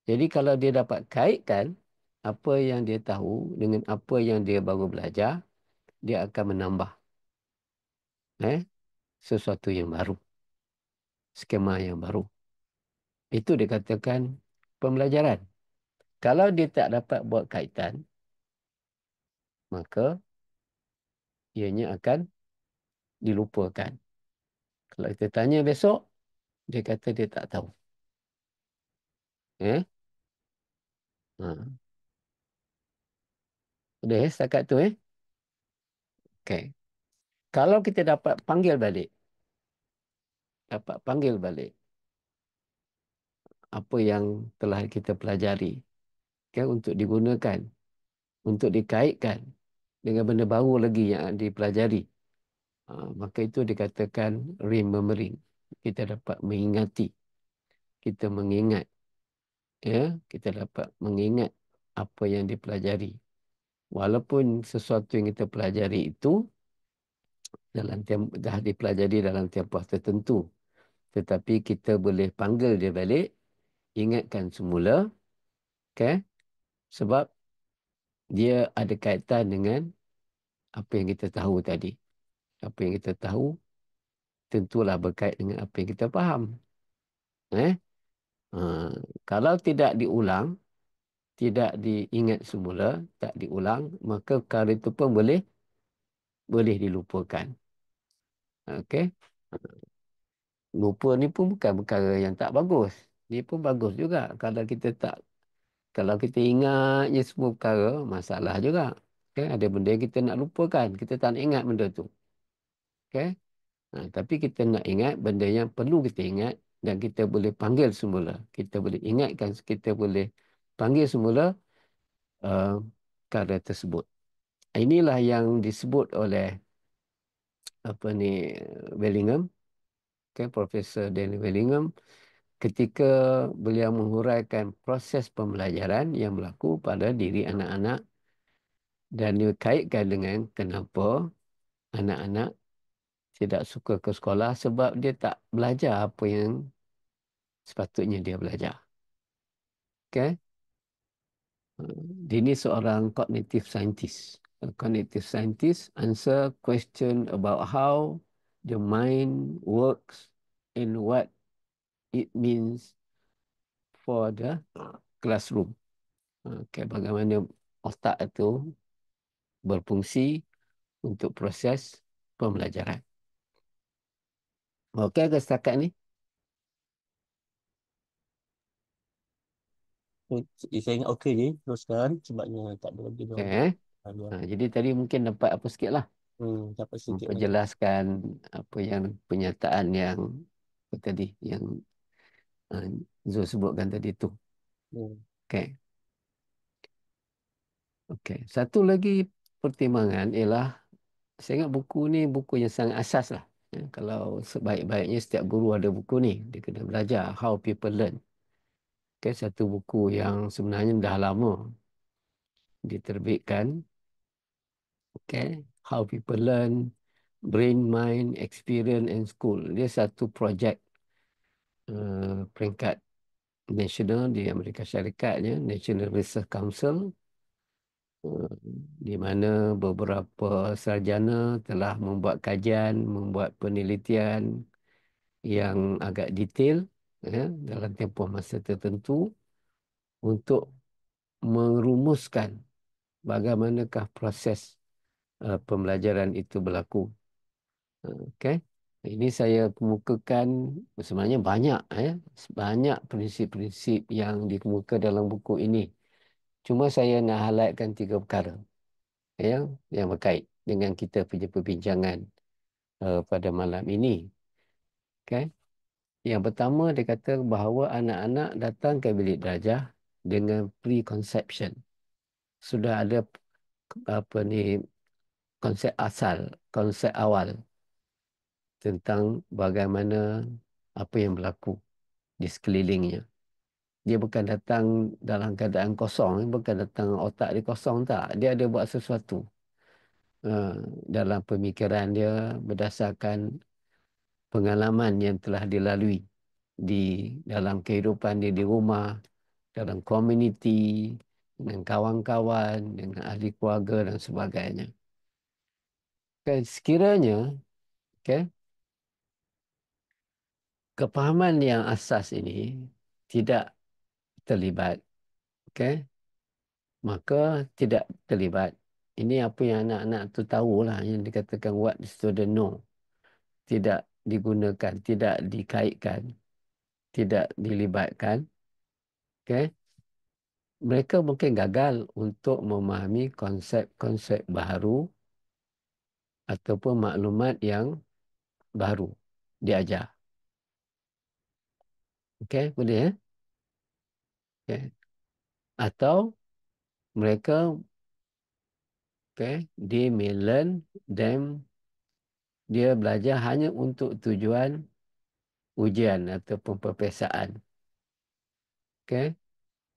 Jadi kalau dia dapat kaitkan apa yang dia tahu dengan apa yang dia baru belajar, dia akan menambah sesuatu yang baru, skema yang baru. Itu dikatakan pembelajaran. Kalau dia tak dapat buat kaitan, maka ianya akan dilupakan. Kalau kita tanya besok, dia kata dia tak tahu. Eh? Ha. Udah setakat tu Okey. Kalau kita dapat panggil balik, apa yang telah kita pelajari, untuk digunakan, untuk dikaitkan dengan benda baru lagi yang dipelajari, maka itu dikatakan remembering. Kita dapat mengingati, kita mengingat, kita dapat mengingat apa yang dipelajari. Walaupun sesuatu yang kita pelajari itu dah dipelajari dalam tempoh tertentu, tetapi kita boleh panggil dia balik, ingatkan semula, sebab dia ada kaitan dengan apa yang kita tahu tadi. Apa yang kita tahu tentulah berkait dengan apa yang kita faham. Ha, kalau tidak diulang, tidak diingat semula, tak diulang, maka perkara itu pun boleh dilupakan. Okey. Lupa ni pun bukan perkara yang tak bagus. Dia pun bagus juga. Kalau kita ingat je semua perkara, masalah juga. Ada benda yang kita nak lupakan. Kita tak nak ingat benda tu. Tapi kita nak ingat benda yang perlu kita ingat dan kita boleh panggil semula. Kita boleh ingatkan, kita boleh panggil semula perkara tersebut. Inilah yang disebut oleh Bellingham, Profesor Daniel Bellingham, ketika beliau menghuraikan proses pembelajaran yang berlaku pada diri anak-anak dan dia kaitkan dengan kenapa anak-anak tidak suka ke sekolah sebab dia tak belajar apa yang sepatutnya dia belajar. Dia ni seorang cognitive scientist. A cognitive scientist answer question about how the mind works and what it means for the classroom. Bagaimana otak itu berfungsi untuk proses pembelajaran. Okey ke setakat ni? Saya ingat okey je teruskan sebabnya tak ada lagi Okey, dong. jadi tadi mungkin dapat apa sikit lah. Dapat sikit lagi. Memperjelaskan apa yang penyataan yang tadi yang Zul sebutkan tadi tu. Okey. Okey. Satu lagi pertimbangan ialah saya ingat buku ni buku yang sangat asas lah. Kalau sebaik-baiknya setiap guru ada buku ni, dia kena belajar How People Learn. Satu buku yang sebenarnya dah lama diterbitkan. How People Learn, Brain, Mind, Experience and School. Dia satu projek peringkat nasional di Amerika Syarikatnya, National Research Council, di mana beberapa sarjana telah membuat kajian, membuat penelitian yang agak detail dalam tempoh masa tertentu untuk merumuskan bagaimanakah proses pembelajaran itu berlaku. Okey. Ini saya kemukakan sebenarnya banyak prinsip-prinsip yang dikemuka dalam buku ini. Cuma saya nak highlightkan 3 perkara yang berkait dengan kita punya perbincangan pada malam ini. Okey. Yang pertama dia kata bahawa anak-anak datang ke bilik darjah dengan preconception. Sudah ada konsep asal, konsep awal tentang bagaimana apa yang berlaku di sekelilingnya. Dia bukan datang dalam keadaan kosong, bukan datang otak dia kosong, tak. Dia ada buat sesuatu dalam pemikiran dia berdasarkan pengalaman yang telah dilalui di dalam kehidupan dia di rumah, dalam komuniti, dengan kawan-kawan, dengan ahli keluarga dan sebagainya. Okay, sekiranya kepahaman yang asas ini tidak terlibat, maka tidak terlibat. Ini apa yang anak-anak tu tahulah, yang dikatakan what the student know. Tidak digunakan, tidak dikaitkan, tidak dilibatkan. Mereka mungkin gagal untuk memahami konsep-konsep baru ataupun maklumat yang baru diajar. Boleh ya? Atau mereka they may learn them, dia belajar hanya untuk tujuan ujian ataupun peperiksaan.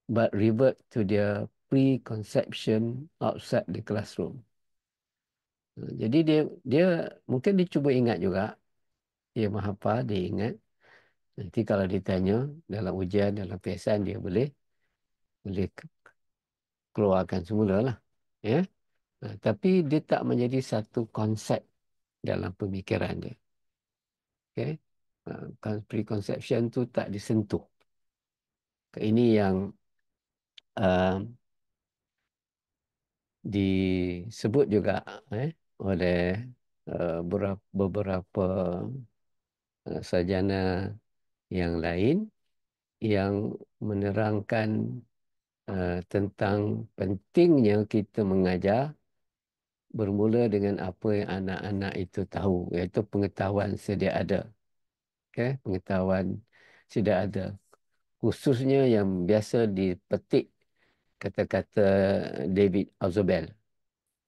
But revert to their preconception outside the classroom. Jadi dia mungkin dia cuba ingat juga, dia menghafal, dia ingat. Nanti kalau ditanya dalam ujian, dalam peperiksaan, dia boleh keluarkan semula lah. Ya? Tapi dia tak menjadi satu konsep dalam pemikiran dia. Preconception tu tak disentuh. Ini yang disebut juga oleh beberapa sarjana yang lain yang menerangkan tentang pentingnya kita mengajar bermula dengan apa yang anak-anak itu tahu, iaitu pengetahuan sedia ada. Pengetahuan sedia ada. Khususnya yang biasa dipetik kata-kata David Azobel.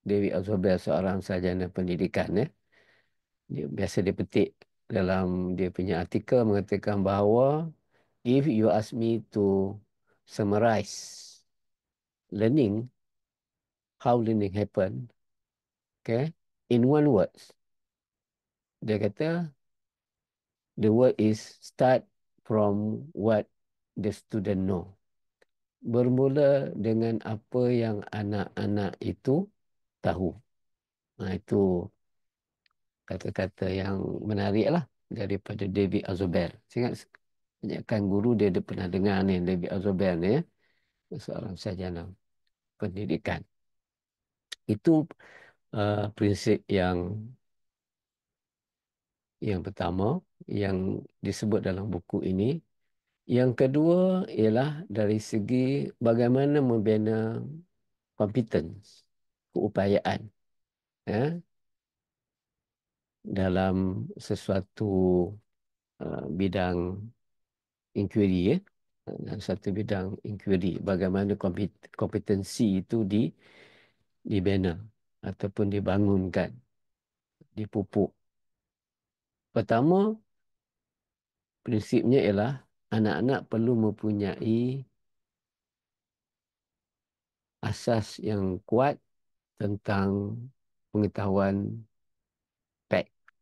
David Azobel seorang sarjana pendidikan. Dia biasa dipetik dalam dia punya artikel mengatakan bahawa if you ask me to summarize learning, how learning happen, in one word, dia kata the word is start from what the student know. Bermula dengan apa yang anak-anak itu tahu. Itu kata-kata yang menarik lah daripada David Azobel. Saya ingat kebanyakan guru dia ada pernah dengar ni, David Azobel ni, seorang sarjana pendidikan. Itu prinsip yang pertama yang disebut dalam buku ini. Yang kedua ialah dari segi bagaimana membina competence, keupayaan dalam sesuatu bidang inquiry. Dalam satu bidang inquiry, bagaimana kompetensi itu dibina ataupun dibangunkan, dipupuk. Pertama, prinsipnya ialah anak-anak perlu mempunyai asas yang kuat tentang pengetahuan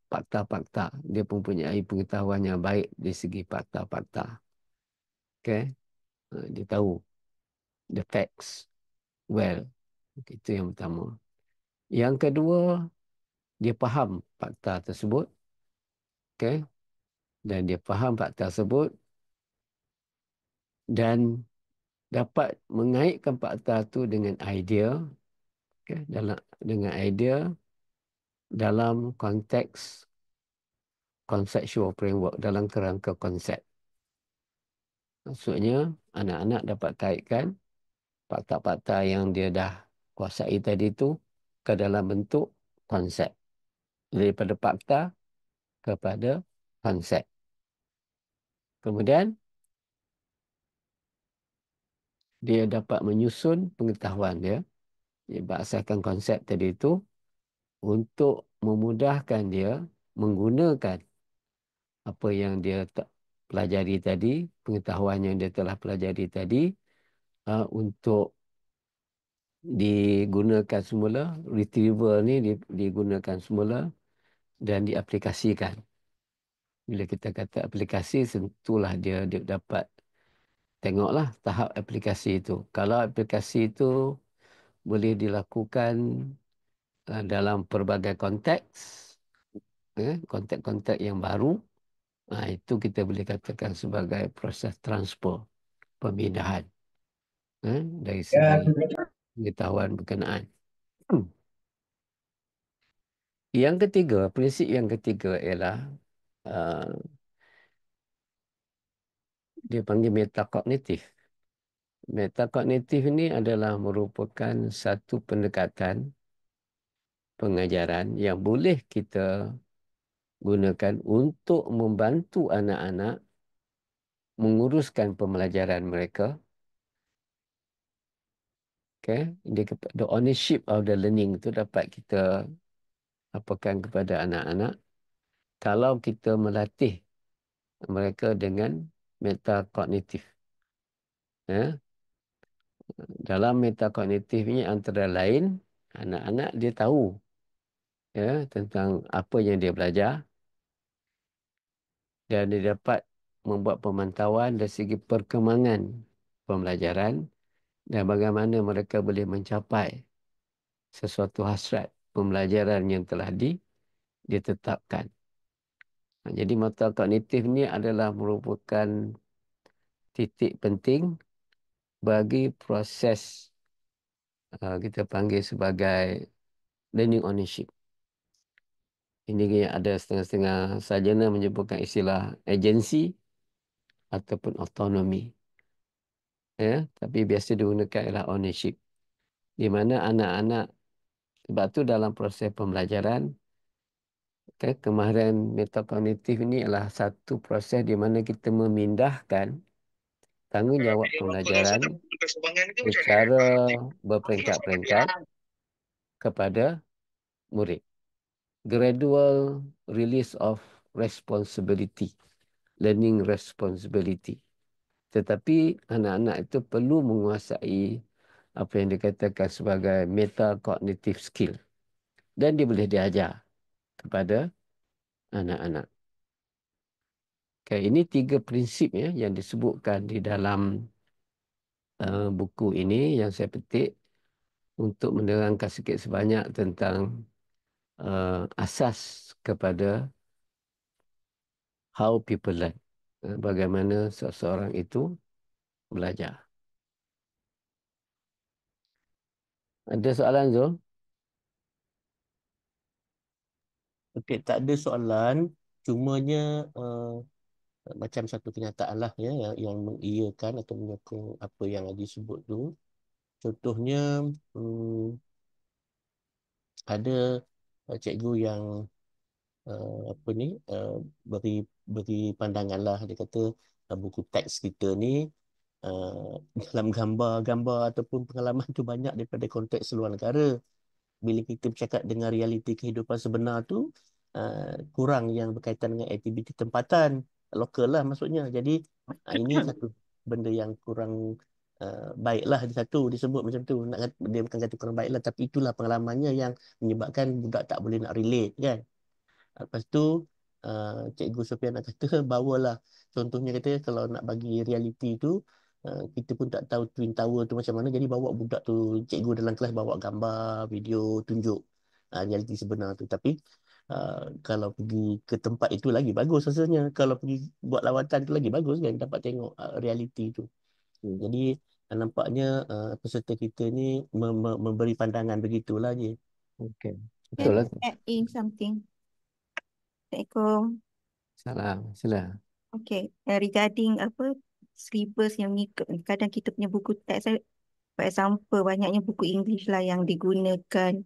fakta-fakta. Dia mempunyai pengetahuan yang baik di segi fakta-fakta. Dia tahu the facts well. Itu yang pertama. Yang kedua, dia faham fakta tersebut. Dan dia faham fakta tersebut dan dapat mengaitkan fakta itu dengan idea, dengan idea dalam konteks conceptual framework, dalam kerangka konsep. Maksudnya, anak-anak dapat kaitkan fakta-fakta yang dia dah kuasai tadi itu ke dalam bentuk konsep. Daripada fakta kepada konsep. Kemudian, dia dapat menyusun pengetahuan dia. Dia berdasarkan konsep tadi itu untuk memudahkan dia menggunakan apa yang dia pelajari tadi, pengetahuan yang dia telah pelajari tadi, untuk digunakan semula, retriever ni digunakan semula dan diaplikasikan. Bila kita kata aplikasi, tentulah dia dapat tengoklah tahap aplikasi itu. Kalau aplikasi itu boleh dilakukan dalam pelbagai konteks, konteks-konteks yang baru, itu kita boleh katakan sebagai proses transfer, pemindahan dari segi pengetahuan berkenaan. Yang ketiga, prinsip yang ketiga ialah dia panggil metakognitif. Metakognitif ini adalah merupakan satu pendekatan pengajaran yang boleh kita gunakan untuk membantu anak-anak menguruskan pembelajaran mereka. Okay? The ownership of the learning itu dapat kita apakan kepada anak-anak kalau kita melatih mereka dengan metakognitif. Ya? Dalam metakognitif ini antara lain, anak-anak dia tahu tentang apa yang dia belajar dan dia dapat membuat pemantauan dari segi perkembangan pembelajaran dan bagaimana mereka boleh mencapai sesuatu hasrat pembelajaran yang telah ditetapkan. Jadi metakognitif ni adalah merupakan titik penting bagi proses kita panggil sebagai learning ownership. Ini ada setengah-setengah sarjana menyebutkan istilah agensi ataupun autonomi. Ya, tapi biasa digunakan ialah ownership. Di mana anak-anak, sebab tu dalam proses pembelajaran, kemahiran metakognitif ini adalah satu proses di mana kita memindahkan tanggungjawab pembelajaran secara berperingkat-peringkat kepada murid. Gradual release of responsibility, learning responsibility. Tetapi anak-anak itu perlu menguasai apa yang dikatakan sebagai metacognitive skill. Dan dia boleh diajar kepada anak-anak. Okay, ini 3 prinsip yang disebutkan di dalam buku ini yang saya petik untuk menerangkan sikit sebanyak tentang asas kepada how people learn. Bagaimana seseorang itu belajar. Ada soalan, Zul? Okey, tak ada soalan. Cumanya macam satu kenyataan lah ya yang mengiyakan atau menyokong apa yang Adi sebut tu. Contohnya ada cikgu yang apa ni beri pandangan lah. Dia kata buku teks kita ni dalam gambar-gambar ataupun pengalaman tu banyak daripada konteks luar negara. Bila kita bercakap dengan realiti kehidupan sebenar tu kurang yang berkaitan dengan aktiviti tempatan lokal lah maksudnya. Jadi ini satu benda yang kurang baiklah di satu disebut macam tu. Dia bukan kata kurang baiklah, tapi itulah pengalamannya yang menyebabkan budak tak boleh nak relate kan. Lepas tu Cikgu Sofian nak kata bawalah contohnya, kata kalau nak bagi realiti tu kita pun tak tahu Twin Tower tu macam mana, jadi bawa budak tu, cikgu dalam kelas bawa gambar, video, tunjuk realiti sebenar tu. Tapi kalau pergi ke tempat itu lagi bagus rasanya, kalau pergi buat lawatan tu lagi bagus kan, dapat tengok realiti tu. Jadi nampaknya peserta kita ni memberi pandangan begitulah je. Okey. Betul Can lah. I add in something? Assalamualaikum. Salam. Sila. Okay, regarding apa syllabus yang ngikut, kadang kita punya buku teks, for example, banyaknya buku English lah yang digunakan.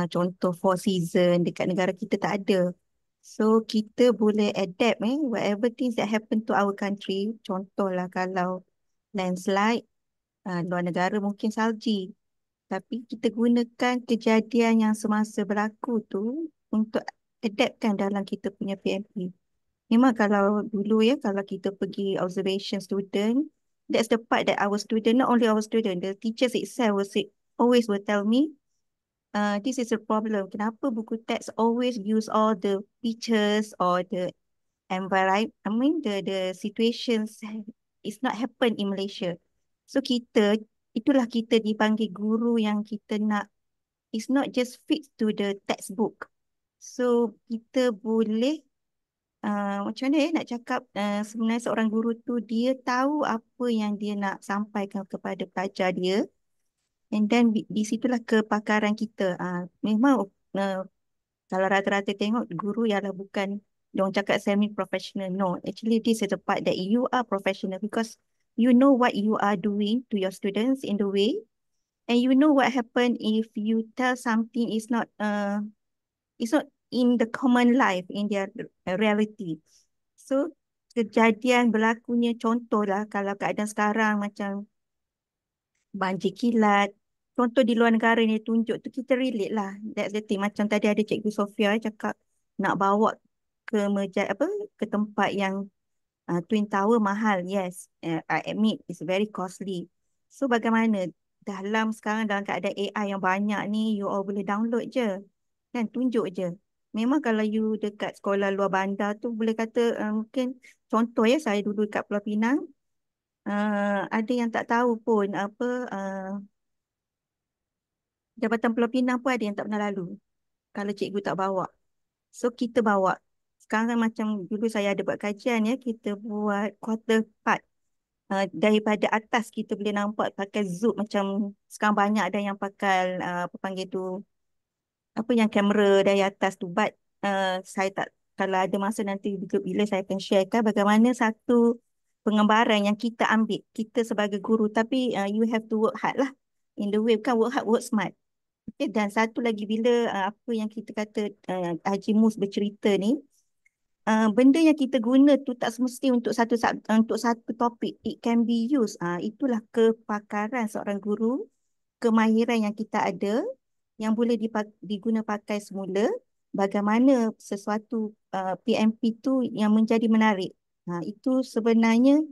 Contoh Four Seasons dekat negara kita tak ada. So kita boleh adapt whatever things that happen to our country. Contohlah kalau landslide, luar negara mungkin salji. tapi kita gunakan kejadian yang semasa berlaku tu untuk adaptkan dalam kita punya PMP. Memang kalau dulu ya, kalau kita pergi observation student, that's the part that our student, not only our student, the teachers itself will say, always will tell me, this is a problem. Kenapa buku teks always use all the pictures or the environment, I mean the situations is not happen in Malaysia. So itulah kita dipanggil guru yang kita nak, it's not just fit to the textbook. So kita boleh macam mana nak cakap, sebenarnya seorang guru tu dia tahu apa yang dia nak sampaikan kepada pelajar dia, and then di situlah kepakaran kita. Memang kalau rata-rata tengok guru ialah bukan dong cakap semi professional. No, actually this is the part that you are professional because you know what you are doing to your students in the way, and you know what happen if you tell something is not in the common life, in their reality. So kejadian berlakunya, contohlah kalau keadaan sekarang macam banjir kilat, contoh di luar negara ni tunjuk tu, kita relate lah. That's the thing. Macam tadi ada Cikgu Sofia cakap nak bawa ke ke tempat yang Twin Tower mahal. Yes, I admit it's very costly. So bagaimana sekarang dalam keadaan AI yang banyak ni, you all boleh download je kan, tunjuk je. Memang kalau you dekat sekolah luar bandar tu boleh kata mungkin contoh ya, saya dulu dekat Pulau Pinang, ada yang tak tahu pun apa Jabatan Pulau Pinang pun ada yang tak pernah lalu kalau cikgu tak bawa. So kita bawa. Sekarang macam dulu saya ada buat kajian ya, kita buat quarter part. Daripada atas kita boleh nampak pakai zoom, macam sekarang banyak ada yang pakai apa panggil tu, apa yang kamera dari atas tu. But saya tak, kalau ada masa nanti bila saya akan sharekan bagaimana satu pengembaraan yang kita ambil, kita sebagai guru, tapi you have to work hard lah. In the way, bukan work hard, work smart. Okay, dan satu lagi bila apa yang kita kata Haji Mus bercerita ni, benda yang kita guna tu tak semesti untuk untuk satu topik. It can be used. Itulah kepakaran seorang guru, kemahiran yang kita ada yang boleh diguna pakai semula. Bagaimana sesuatu PMP tu yang menjadi menarik. Itu sebenarnya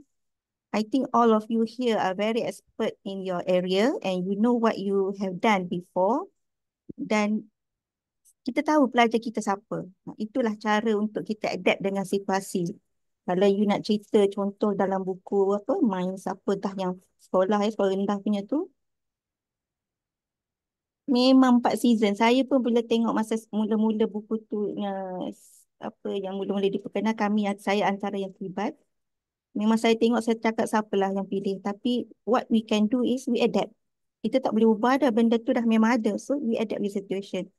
I think all of you here are very expert in your area and you know what you have done before. Dan kita tahu pelajar kita siapa. Itulah cara untuk kita adapt dengan situasi. Kalau you nak cerita contoh dalam buku apa, Minds apa dah yang sekolah rendah punya tu, memang 4 season. Saya pun bila tengok masa mula-mula buku tu, apa yang mula-mula diperkenalkan, saya antara yang terlibat. Memang saya tengok, saya cakap siapalah yang pilih. Tapi what we can do is we adapt. Kita tak boleh ubah dah, benda tu dah memang ada. So we adapt with situation.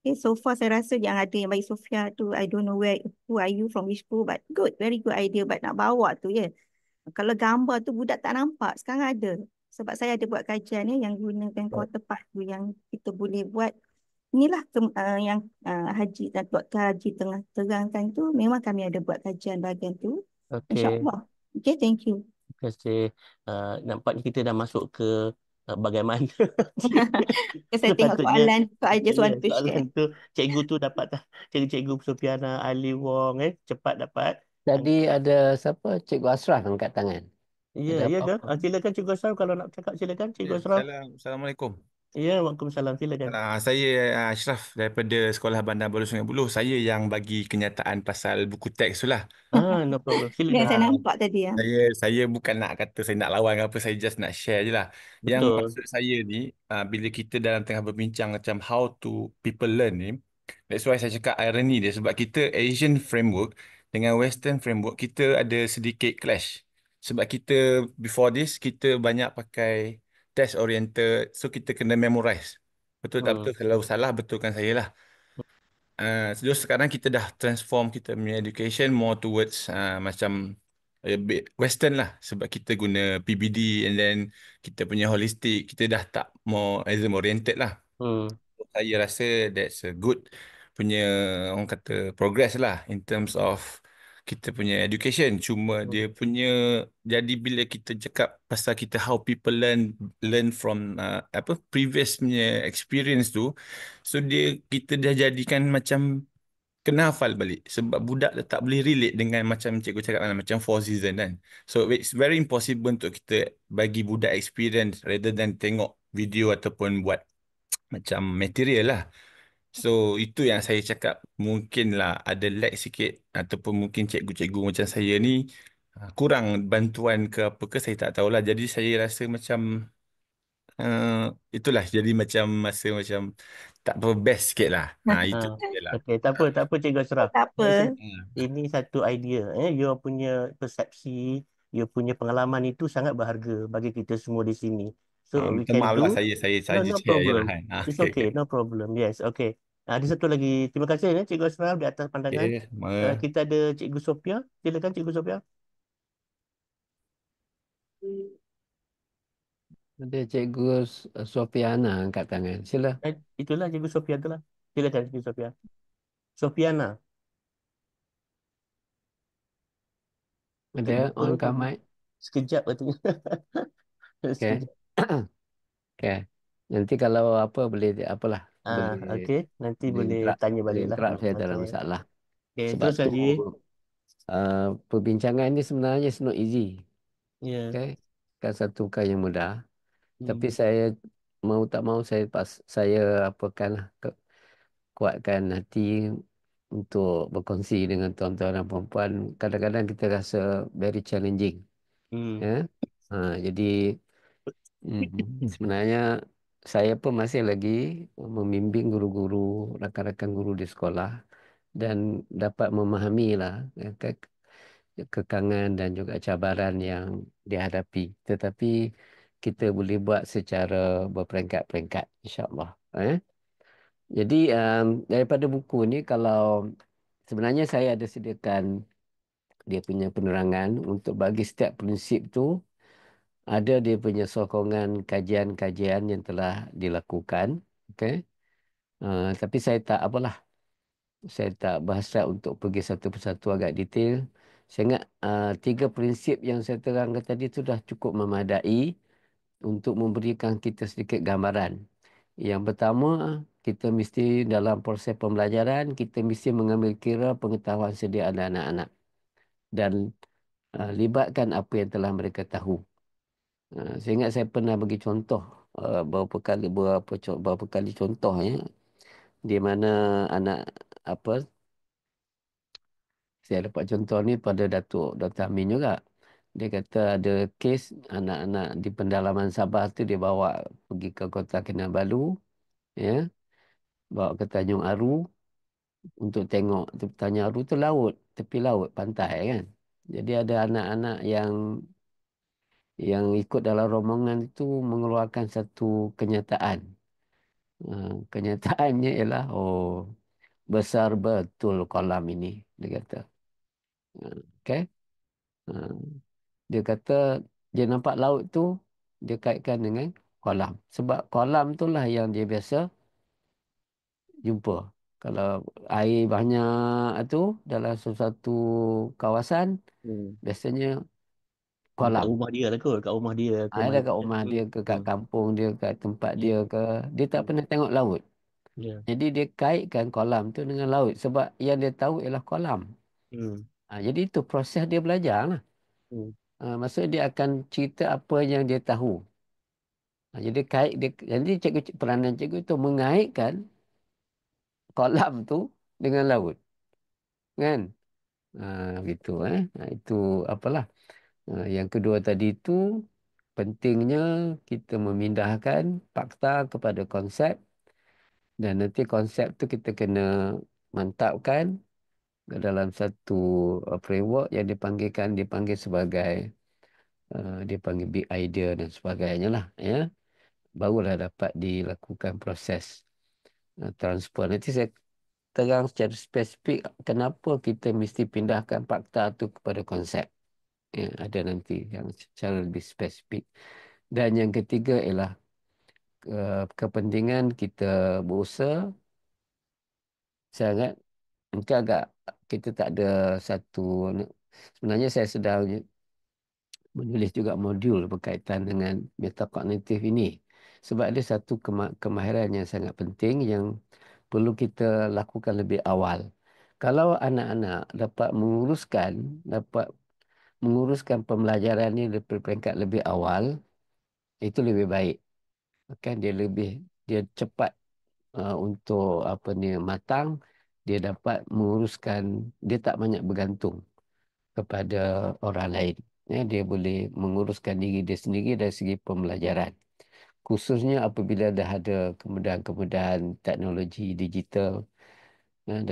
Okay, so far saya rasa yang ada yang bagi Sofia tu, I don't know who are you from which school, but good, very good idea. But nak bawa tu ya. Kalau gambar tu budak tak nampak, sekarang ada. Sebab saya ada buat kajian ya, yang gunakan quarter part tu yang kita boleh buat. Inilah yang Haji dan Dr. Haji tengah terangkan tu, memang kami ada buat kajian bahagian tu. Okey, InsyaAllah. Okay, thank you. terima kasih. Nampaknya kita dah masuk ke bagaimana Saya tengok sepatutnya. soalan, so I just Ya, want to soalan share. tu cikgu tu dapat tak? Cikgu Sufiana Ali Wong cepat dapat. Tadi ada siapa? Cikgu Ashraf angkat tangan. Ya, Ada ya ke? apa-apa? Silakan Cikgu Asraf, kalau nak cakap silakan Cikgu Ya, Asraf. Assalamualaikum. Ya, Waalaikumsalam, silakan. Saya Ashraf daripada Sekolah Bandar Baru Sungai Buloh. Saya yang bagi kenyataan pasal buku teks tu lah. No problem. Yang Silakan. saya nampak tadi ya. Saya bukan nak kata saya nak lawan ke apa, saya just nak share je lah. Yang Betul. maksud saya ni, bila kita dalam tengah berbincang macam how to people learn ni, that's why saya cakap irony dia, sebab kita Asian framework dengan Western framework, kita ada sedikit clash. Sebab kita, before this, kita banyak pakai test oriented, so kita kena memorize. Betul tak betul? Kalau salah, betulkan saya lah. So sekarang kita dah transform kita punya education more towards macam a bit western lah, sebab kita guna PBD and then kita punya holistic, kita dah tak more exam oriented lah. Hmm. Saya rasa that's a good punya, orang kata, progress lah in terms of kita punya education. Cuma dia Hmm. punya, jadi bila kita cakap pasal kita how people learn from apa previous punya experience tu, so kita dah jadikan macam kena hafal balik sebab budak dah tak boleh relate dengan macam cikgu cakap kan, macam four season kan. So it's very impossible untuk kita bagi budak experience rather than tengok video ataupun buat macam material lah. So itu yang saya cakap, mungkinlah ada lag sikit ataupun mungkin cikgu-cikgu macam saya ni kurang bantuan ke apa ke, saya tak tahulah. Jadi saya rasa macam uh, itulah jadi macam masa macam tak apa best sikit lah. Ha, Itu je lah. okey, tak apa Cikgu Ashraf. Tak apa. Ini satu idea. You punya persepsi, you punya pengalaman itu sangat berharga bagi kita semua di sini. So we Minta can maaf do. lah, saya No, saja no share je problem. lah kan. It's Okay, okay, okay. no problem. Yes, okay. Ada satu lagi. Terima kasih Cikgu Ashraf di atas pandangan. Okay, Kita ada Cikgu Sophia. Silakan Cikgu Sophia. Ada Cikgu Sofiana angkat tangan. Sila. Itulah Cikgu Sophia itulah. Silakan Cikgu Sophia. Sofiana. Ada on Betul. mic. Sekejap katanya. Okay. Sekejap. Okay. Nanti kalau apa boleh apalah boleh Okey. Nanti boleh boleh interrupt, tanya boleh balik lah. interrupt saya tak ada Okey. masalah. Okey, Sebab teruskan tu Ji. perbincangan ni sebenarnya it's not easy. Ya. Okay. Bukan satu perkara yang mudah. Tapi Hmm. saya mau tak mau saya apakan kuatkan hati untuk berkongsi dengan tuan-tuan dan puan-puan. Kadang-kadang kita rasa very challenging. Hmm. Ya. Jadi sebenarnya saya pun masih lagi membimbing guru-guru, rakan-rakan guru di sekolah dan dapat memahami lah kekangan dan juga cabaran yang dihadapi. Tetapi kita boleh buat secara berperingkat-peringkat, insya-Allah. Jadi daripada buku ni, kalau sebenarnya saya ada sediakan dia punya penerangan untuk bagi setiap prinsip tu ada dia punya sokongan kajian-kajian yang telah dilakukan. Okay. Tapi saya tak apalah. Saya tak berhasrat untuk pergi satu persatu agak detail. Saya ingat 3 prinsip yang saya terangkan tadi tu dah cukup memadai untuk memberikan kita sedikit gambaran. Yang pertama, kita mesti dalam proses pembelajaran, kita mesti mengambil kira pengetahuan sedia ada anak-anak. Dan libatkan apa yang telah mereka tahu. Saya ingat saya pernah bagi contoh beberapa kali contoh ya, di mana anak apa saya dapat contoh ni pada Datuk Amin juga. Dia kata ada kes anak-anak di pendalaman Sabah tu dia bawa pergi ke Kota Kinabalu, ya, bawa ke Tanjung Aru untuk tengok. Tanjung Aru tu laut, tepi laut, pantai kan. Jadi ada anak-anak yang ikut dalam rombongan itu mengeluarkan satu kenyataan. Kenyataannya ialah, oh, besar betul kolam ini, dia kata. Okay. Dia kata, dia nampak laut tu, dia kaitkan dengan kolam. Sebab kolam itulah yang dia biasa jumpa. Kalau air banyak tu dalam sesuatu kawasan, Hmm. biasanya Kat kolam. rumah dia lah kot. Kat rumah dia ke Ada mana. kat rumah dia ke, kat kampung dia, kat tempat Hmm. dia ke. Dia tak pernah tengok laut. Ya. Jadi dia kaitkan kolam tu dengan laut. Sebab yang dia tahu ialah kolam. Hmm. Jadi itu proses dia belajar lah. Hmm. Maksudnya dia akan cerita apa yang dia tahu. Jadi jadi peranan cikgu itu mengaitkan kolam tu dengan laut. Kan? Gitu. Itu apalah. Yang kedua tadi itu pentingnya kita memindahkan fakta kepada konsep. Dan nanti konsep tu kita kena mantapkan ke dalam satu framework yang dipanggil sebagai dipanggil big idea dan sebagainya lah, ya. Barulah dapat dilakukan proses transfer. Nanti saya terang secara spesifik kenapa kita mesti pindahkan fakta tu kepada konsep. Ya, ada nanti yang secara lebih spesifik. Dan yang ketiga ialah kepentingan kita berusaha sangat Mungkin agak kita tak ada satu, sebenarnya saya sedang menulis juga modul berkaitan dengan metakognitif ini. Sebab ada satu kemahiran yang sangat penting yang perlu kita lakukan lebih awal. Kalau anak-anak dapat menguruskan pembelajaran ini di peringkat lebih awal, itu lebih baik. Kan dia cepat untuk apa ni matang, dia dapat menguruskan, dia tak banyak bergantung kepada orang lain. Ya, dia boleh menguruskan diri dia sendiri dari segi pembelajaran. Khususnya apabila dah ada kemudahan-kemudahan teknologi digital, dan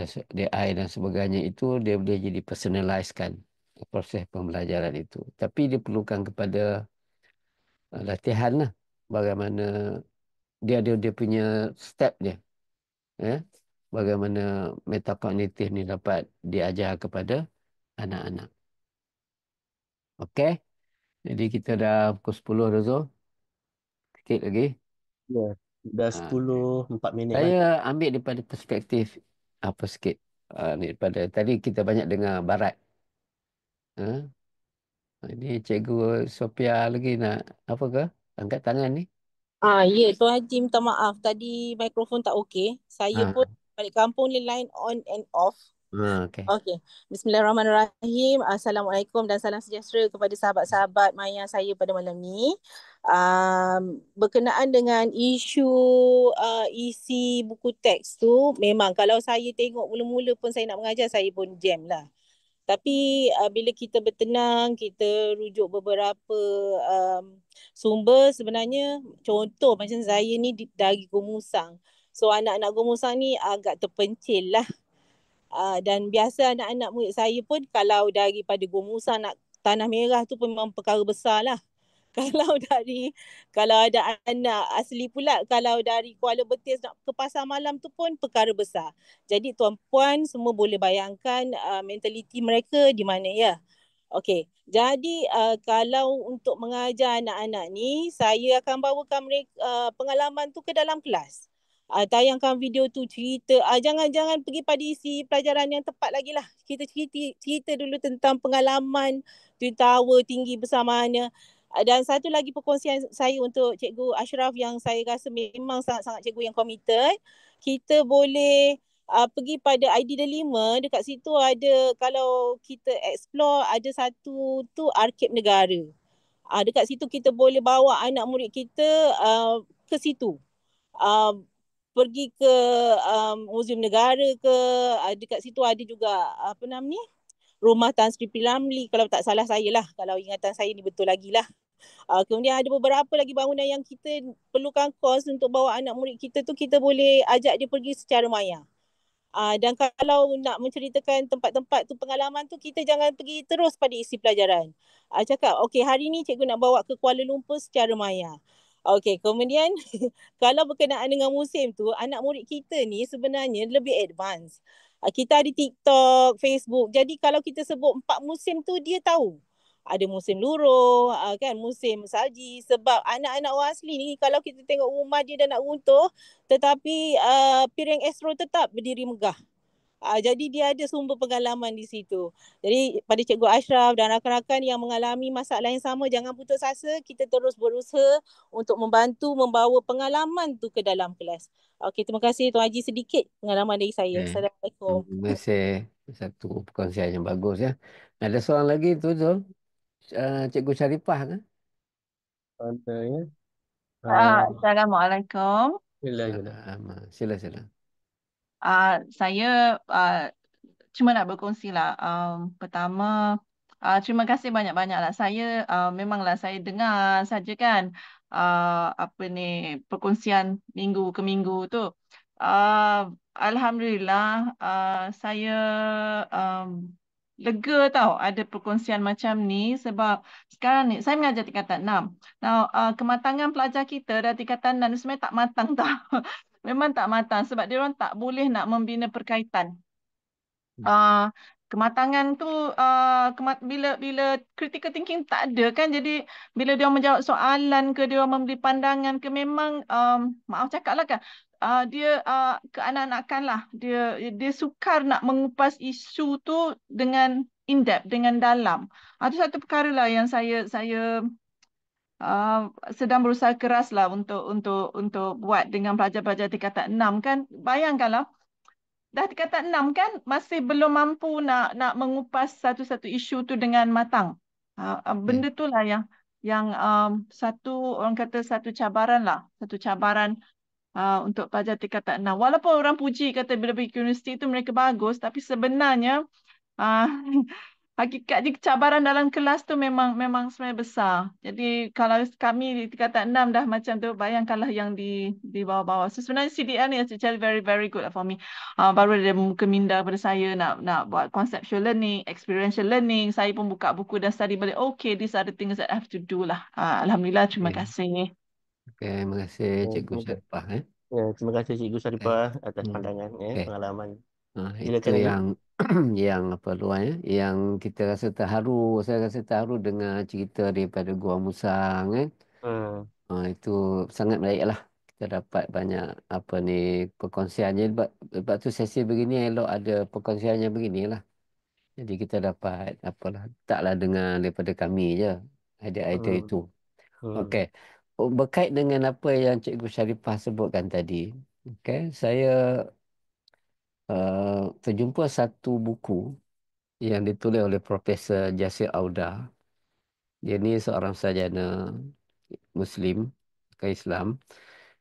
AI dan sebagainya, itu dia boleh jadi personalizekan proses pembelajaran itu. Tapi dia perlukan kepada latihan lah. Bagaimana dia punya step dia. Ya? Bagaimana metakognitif ni dapat diajar kepada anak-anak. Okey. Jadi kita dah pukul 10 dah, Zul. Sikit lagi. Ya, dah Ha. 10:04 Saya lah. ambil daripada perspektif apa sikit. Ni daripada tadi kita banyak dengar barat. Ha? Ini Cikgu Sophia lagi nak apa ke? Angkat tangan ni. Ya, Tuan Haji minta maaf. Tadi mikrofon tak okey. Saya pun Ha. balik kampung ni line on and off. Okey. Okey. Bismillahirrahmanirrahim. Assalamualaikum dan salam sejahtera kepada sahabat-sahabat maya saya pada malam ni. Berkenaan dengan isu isi buku teks tu, memang kalau saya tengok mula-mula pun saya nak mengajar, saya pun jam lah. Tapi bila kita bertenang, kita rujuk beberapa sumber, sebenarnya contoh macam saya ni dari Gomusang. So anak-anak Gomusang ni agak terpencil lah. Dan biasa anak-anak murid saya pun kalau daripada Gomusang nak Tanah Merah tu pun memang perkara besar lah. Kalau ada anak asli pula, kalau dari Kuala Betis nak ke Pasar Malam tu pun perkara besar. Jadi tuan-puan semua boleh bayangkan mentaliti mereka di mana ya. Okey, jadi kalau untuk mengajar anak-anak ni, saya akan bawakan mereka pengalaman tu ke dalam kelas. Tayangkan video tu, cerita. Jangan pergi pada isi pelajaran yang tepat lagi lah. Kita cerita dulu tentang pengalaman Twin Tower tinggi besar mana. Dan satu lagi perkongsian saya untuk Cikgu Ashraf yang saya rasa memang sangat-sangat cikgu yang committed. Kita boleh pergi pada ID Delima, dekat situ ada, kalau kita explore, ada satu tu Arkib Negara. Dekat situ kita boleh bawa anak murid kita ke situ. Pergi ke Muzium Negara ke, dekat situ ada juga apa nama ni? Rumah Tan Sri P. Ramlee, kalau tak salah saya lah, kalau ingatan saya ni betul lagi lah. Kemudian ada beberapa lagi bangunan yang kita perlukan kos untuk bawa anak murid kita tu, kita boleh ajak dia pergi secara maya. Dan kalau nak menceritakan tempat-tempat tu, pengalaman tu, kita jangan pergi terus pada isi pelajaran. Cakap, okey hari ni cikgu nak bawa ke Kuala Lumpur secara maya. Okey, kemudian kalau berkenaan dengan musim tu, anak murid kita ni sebenarnya lebih advance. Kita ada TikTok, Facebook. Jadi kalau kita sebut 4 musim tu, dia tahu. Ada musim luruh, kan, musim salji. Sebab anak-anak orang asli ni, kalau kita tengok rumah dia dah nak runtuh, tetapi piring Astro tetap berdiri megah. Jadi dia ada sumber pengalaman di situ. Jadi pada Cikgu Ashraf dan rakan-rakan yang mengalami masalah yang sama, jangan putus asa. Kita terus berusaha untuk membantu membawa pengalaman tu ke dalam kelas. Okey, terima kasih Tuan Haji, sedikit pengalaman dari saya. Okay. Assalamualaikum. Terima kasih. Satu perkongsian yang bagus ya. Ada seorang lagi tu, Zul. Cikgu Syarifah kan? Ada ya. Ah, Assalamualaikum. Sila. Sila. Saya cuma nak berkongsi lah. Pertama, terima kasih banyak-banyaklah. Saya memanglah saya dengar saja kan apa ni perkongsian minggu ke minggu tu. Alhamdulillah, saya um, lega tau ada perkongsian macam ni sebab sekarang ni saya mengajar tingkatan 6. Now, kematangan pelajar kita dah tingkatan 6 ni sebenarnya tak matang tau. Memang tak matang sebab dia orang tak boleh nak membina perkaitan. kematangan tu bila bila critical thinking tak ada kan, jadi bila dia menjawab soalan ke, dia memberi pandangan ke, memang maaf cakap lah kan, dia keanak-anakan lah, dia sukar nak mengupas isu tu dengan in-depth, dengan dalam. Itu satu perkara lah yang saya sedang berusaha keras lah untuk buat dengan pelajar-pelajar tingkatan 6 kan. Bayangkanlah, dah tingkatan 6 kan, masih belum mampu nak mengupas satu-satu isu tu dengan matang. Benda tu lah yang satu, orang kata satu cabaran lah, satu cabaran untuk pelajar tingkatan 6. Walaupun orang puji kata bila pergi ke universiti tu mereka bagus, tapi sebenarnya uh, hakikatnya cabaran dalam kelas tu memang sebenarnya besar. Jadi kalau kami di tingkatan 6 dah macam tu, bayangkanlah yang di bawah-bawah. So sebenarnya CDL ni actually very very good lah for me. Baru dia muka minda pada saya nak buat conceptual learning, experiential learning. Saya pun buka buku dan study balik. Okay, these are the things that I have to do lah. Alhamdulillah, terima Okay. kasih. Okay, terima kasih Cikgu Syarifah. Ya, terima kasih Cikgu Saripah atas Hmm. pandangan Okay. pengalaman. Itu Silakan Ibu. yang yang apa luar ya, yang kita rasa terharu, saya rasa terharu dengar cerita daripada Gua Musang kan. Itu sangat baik lah. Kita dapat banyak apa ni perkongsiannya. Sebab tu sesi begini elok ada perkongsiannya beginilah. Jadi kita dapat apalah, taklah dengar daripada kami je idea-idea itu. Okey. Berkait dengan apa yang Cikgu Syarifah sebutkan tadi, okey, saya terjumpa satu buku yang ditulis oleh Profesor Jasir Auda. Dia ni seorang sarjana Muslim ke Islam.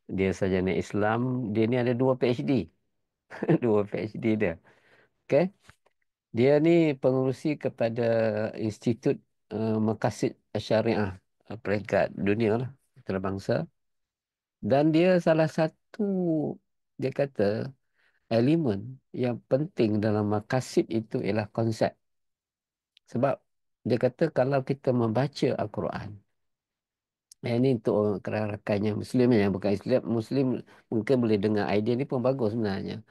Dia sarjana Islam. Dia ni ada 2 PhD. 2 PhD dia. Okey. Dia ni pengurusi kepada Institut Maqasid Syariah peringkat dunia lah, antarabangsa. Dan dia salah satu, dia kata, elemen yang penting dalam maqasid itu ialah konsep. Sebab dia kata kalau kita membaca Al-Quran, ini untuk rakan-rakan yang Muslim yang bukan Islam, Muslim mungkin boleh dengar idea ni pun bagus sebenarnya.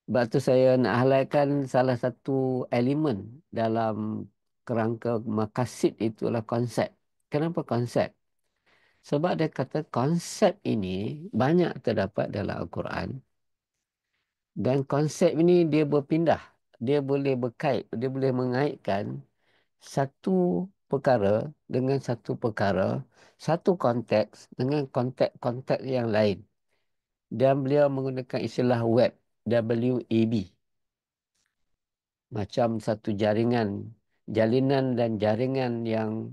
Sebab tu saya nak highlightkan salah satu elemen dalam kerangka maqasid itulah konsep. Kenapa konsep? Sebab dia kata konsep ini banyak terdapat dalam Al-Quran. Dan konsep ini dia berpindah. Dia boleh berkait, dia boleh mengaitkan satu perkara dengan satu perkara, satu konteks dengan konteks-konteks yang lain. Dan beliau menggunakan istilah web, WAB. Macam satu jaringan, jalinan dan jaringan yang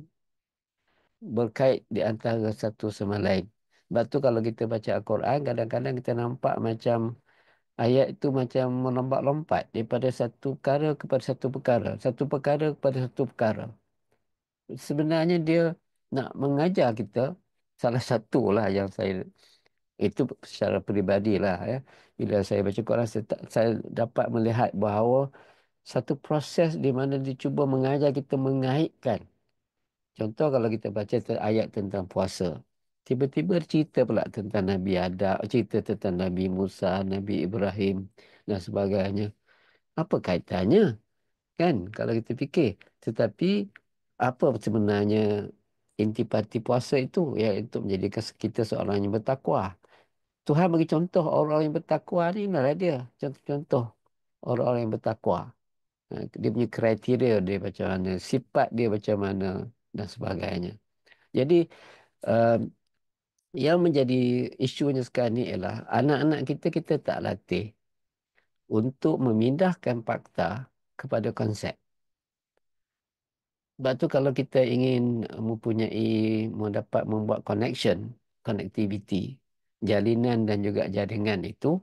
berkait di antara satu sama lain. Sebab tu kalau kita baca Al-Quran, kadang-kadang kita nampak macam ayat itu macam melompat-lompat daripada satu perkara kepada satu perkara. Satu perkara kepada satu perkara. Sebenarnya dia nak mengajar kita, salah satu lah yang saya, itu secara peribadi lah ya. Bila saya baca Quran, saya dapat melihat bahawa satu proses di mana dia cuba mengajar kita mengaitkan. Contoh kalau kita baca ayat tentang puasa. Tiba-tiba cerita pula tentang Nabi Adam, cerita tentang Nabi Musa, Nabi Ibrahim dan sebagainya. Apa kaitannya? Kan kalau kita fikir. Tetapi apa sebenarnya intipati puasa itu? Ya, untuk menjadikan kita seorang yang bertakwa. Tuhan bagi contoh orang yang bertakwa ni inilah dia. Contoh-contoh orang-orang yang bertakwa. Dia punya kriteria dia macam mana, sifat dia macam mana dan sebagainya. Jadi yang menjadi isunya sekarang ni ialah anak-anak kita tak latih untuk memindahkan fakta kepada konsep. Sebab tu kalau kita ingin mempunyai, mendapat membuat connectivity, jalinan dan juga jaringan itu,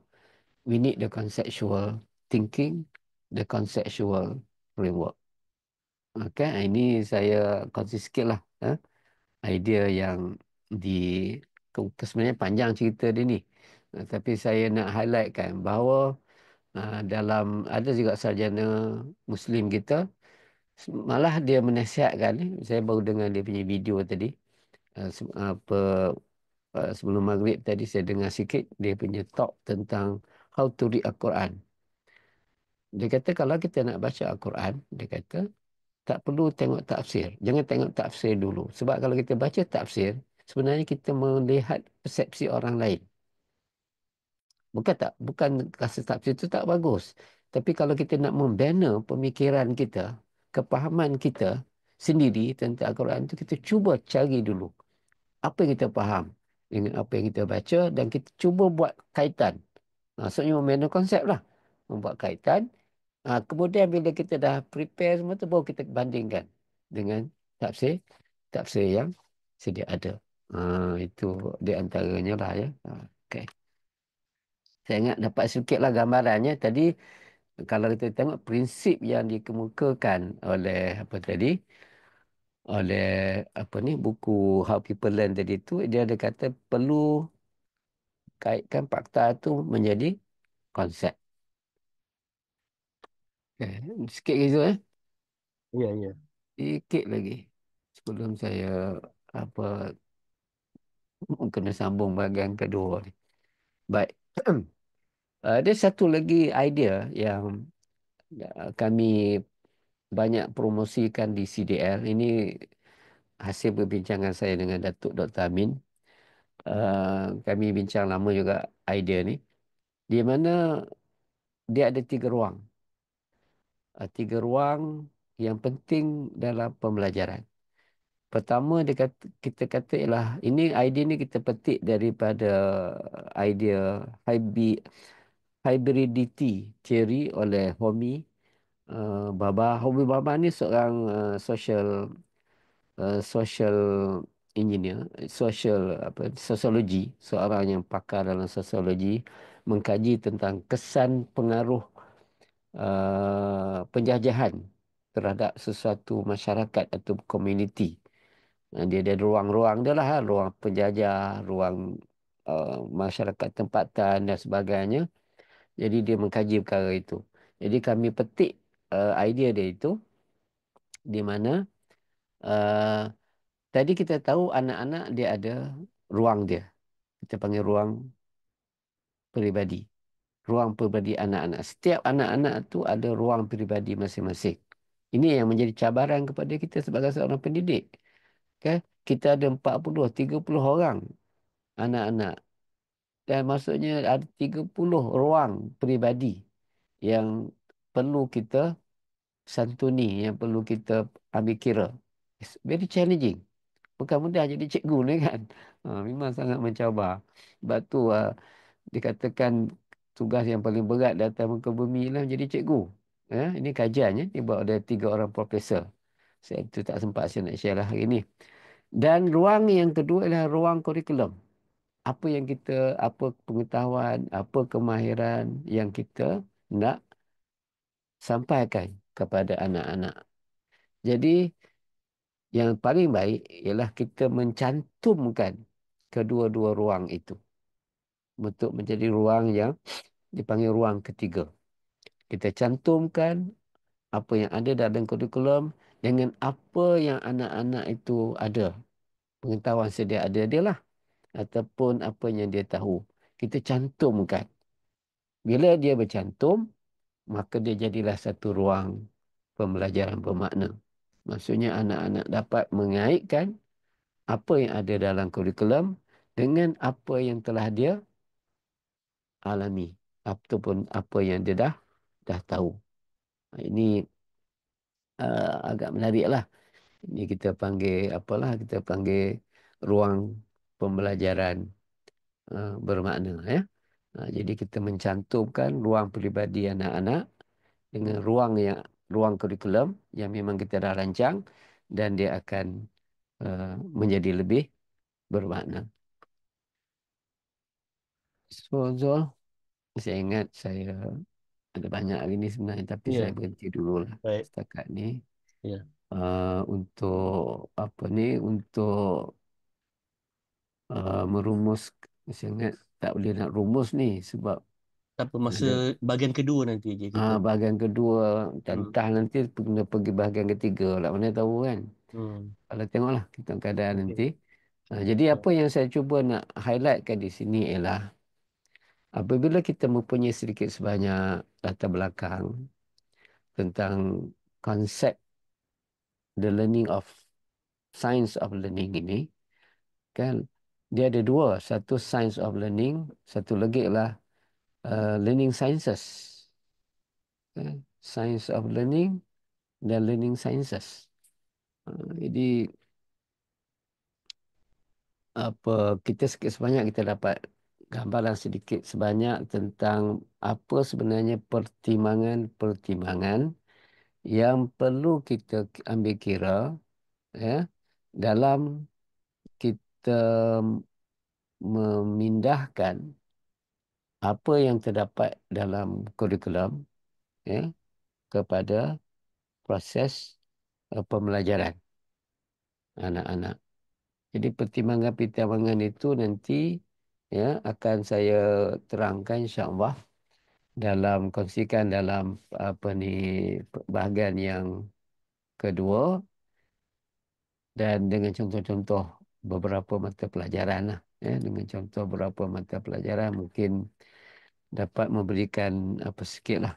we need the conceptual thinking, the conceptual framework. Okay, ini saya kongsi sikit lah. Idea yang di, sebenarnya panjang cerita dia ni. Tapi saya nak highlightkan bahawa dalam, ada juga sarjana Muslim kita, malah dia menasihatkan, saya baru dengar dia punya video tadi, sebelum maghrib tadi saya dengar sikit dia punya talk tentang how to read Al-Quran. Dia kata kalau kita nak baca Al-Quran, dia kata tak perlu tengok tafsir. Jangan tengok tafsir dulu. Sebab kalau kita baca tafsir, sebenarnya kita melihat persepsi orang lain. Bukan rasa tafsir itu tak bagus. Tapi kalau kita nak membina pemikiran kita, kepahaman kita sendiri tentang Al-Quran itu, kita cuba cari dulu apa yang kita faham dengan apa yang kita baca dan kita cuba buat kaitan. Maksudnya membina konsep lah. Membuat kaitan. Kemudian bila kita dah prepare semua tu, baru kita bandingkan dengan tafsir tafsir yang sedia ada. Itu di antaranya lah ya. Okay. Saya ingat dapat sedikitlah gambarannya. Tadi kalau kita tengok prinsip yang dikemukakan oleh apa tadi, oleh apa ni, buku How People Learn tadi tu, dia ada kata perlu kaitkan fakta tu menjadi konsep. Okay. Sikit gitu Ya, ya. Sikit lagi sebelum saya apa kena sambung bahagian kedua ni. Baik. Ada satu lagi idea yang kami banyak promosikan di CDL. Ini hasil perbincangan saya dengan Datuk Dr. Amin. Kami bincang lama juga idea ni. Di mana dia ada 3 ruang. 3 ruang yang penting dalam pembelajaran. Pertama kita kata ialah ini idea ni kita petik daripada idea hybridity theory oleh Homi Bhabha. Homi Bhabha ni seorang social engineer, sosiologi, seorang yang pakar dalam sosiologi, mengkaji tentang kesan pengaruh penjajahan terhadap sesuatu masyarakat atau komuniti. Dia ada ruang-ruang dia lah, ruang penjajah, ruang masyarakat tempatan dan sebagainya. Jadi dia mengkaji perkara itu. Jadi kami petik idea dia itu di mana tadi kita tahu anak-anak dia ada ruang dia. Kita panggil ruang peribadi. Ruang peribadi anak-anak. Setiap anak-anak tu ada ruang peribadi masing-masing. Ini yang menjadi cabaran kepada kita sebagai seorang pendidik. Okay? Kita ada 40, 30 orang anak-anak. Dan maksudnya ada 30 ruang peribadi yang perlu kita santuni, yang perlu kita ambil kira. It's very challenging. Bukan mudah jadi cikgu ni kan. Memang sangat mencabar. Sebab tu dikatakan tugas yang paling berat di atas muka bumi lah menjadi cikgu. Ini kajiannya dibuat oleh 3 orang profesor. Saya tu tak sempat saya nak share lah hari ni. Dan ruang yang kedua adalah ruang kurikulum. Apa pengetahuan, apa kemahiran yang kita nak sampaikan kepada anak-anak. Jadi yang paling baik ialah kita mencantumkan kedua-dua ruang itu untuk menjadi ruang yang dipanggil ruang ketiga. Kita cantumkan apa yang ada dalam kurikulum dengan apa yang anak-anak itu ada. Pengetahuan sedia ada dia lah. Ataupun apa yang dia tahu. Kita cantumkan. Bila dia bercantum, maka dia jadilah satu ruang pembelajaran bermakna. Maksudnya anak-anak dapat mengaitkan apa yang ada dalam kurikulum dengan apa yang telah dia alami. Ataupun apa yang dia dah tahu. Ini agak menarik lah. Ini kita panggil kita panggil ruang pembelajaran bermakna ya. Jadi kita mencantumkan ruang peribadi anak-anak dengan ruang kurikulum yang memang kita dah rancang dan dia akan menjadi lebih bermakna. So, saya ingat saya ada banyak hari ni sebenarnya tapi Ya, saya berhenti dulu lah baik. setakat ni. Ya. Untuk untuk merumus, saya ingat tak boleh nak rumus ni sebab Tak apa, masa ada bahagian kedua nanti je kita. bahagian kedua tantah nanti kena pergi bahagian ketiga lah, mana tahu kan. Hmm. Kalau tengoklah kita keadaan Okey. nanti. Jadi Ya. apa yang saya cuba nak highlightkan di sini ialah apabila kita mempunyai sedikit sebanyak latar belakang tentang konsep the learning of science of learning ini, kan dia ada dua, satu science of learning, satu lagi adalah learning sciences. Science of learning dan learning sciences. Jadi kita sikit sebanyak kita dapat gambaran sedikit sebanyak tentang apa sebenarnya pertimbangan-pertimbangan yang perlu kita ambil kira dalam kita memindahkan apa yang terdapat dalam kurikulum kepada proses pembelajaran anak-anak. Jadi pertimbangan-pertimbangan itu nanti akan saya terangkan insya-Allah dalam kongsikan dalam bahagian yang kedua dan dengan contoh-contoh beberapa mata pelajaran lah. Dengan contoh beberapa mata pelajaran mungkin dapat memberikan sikit lah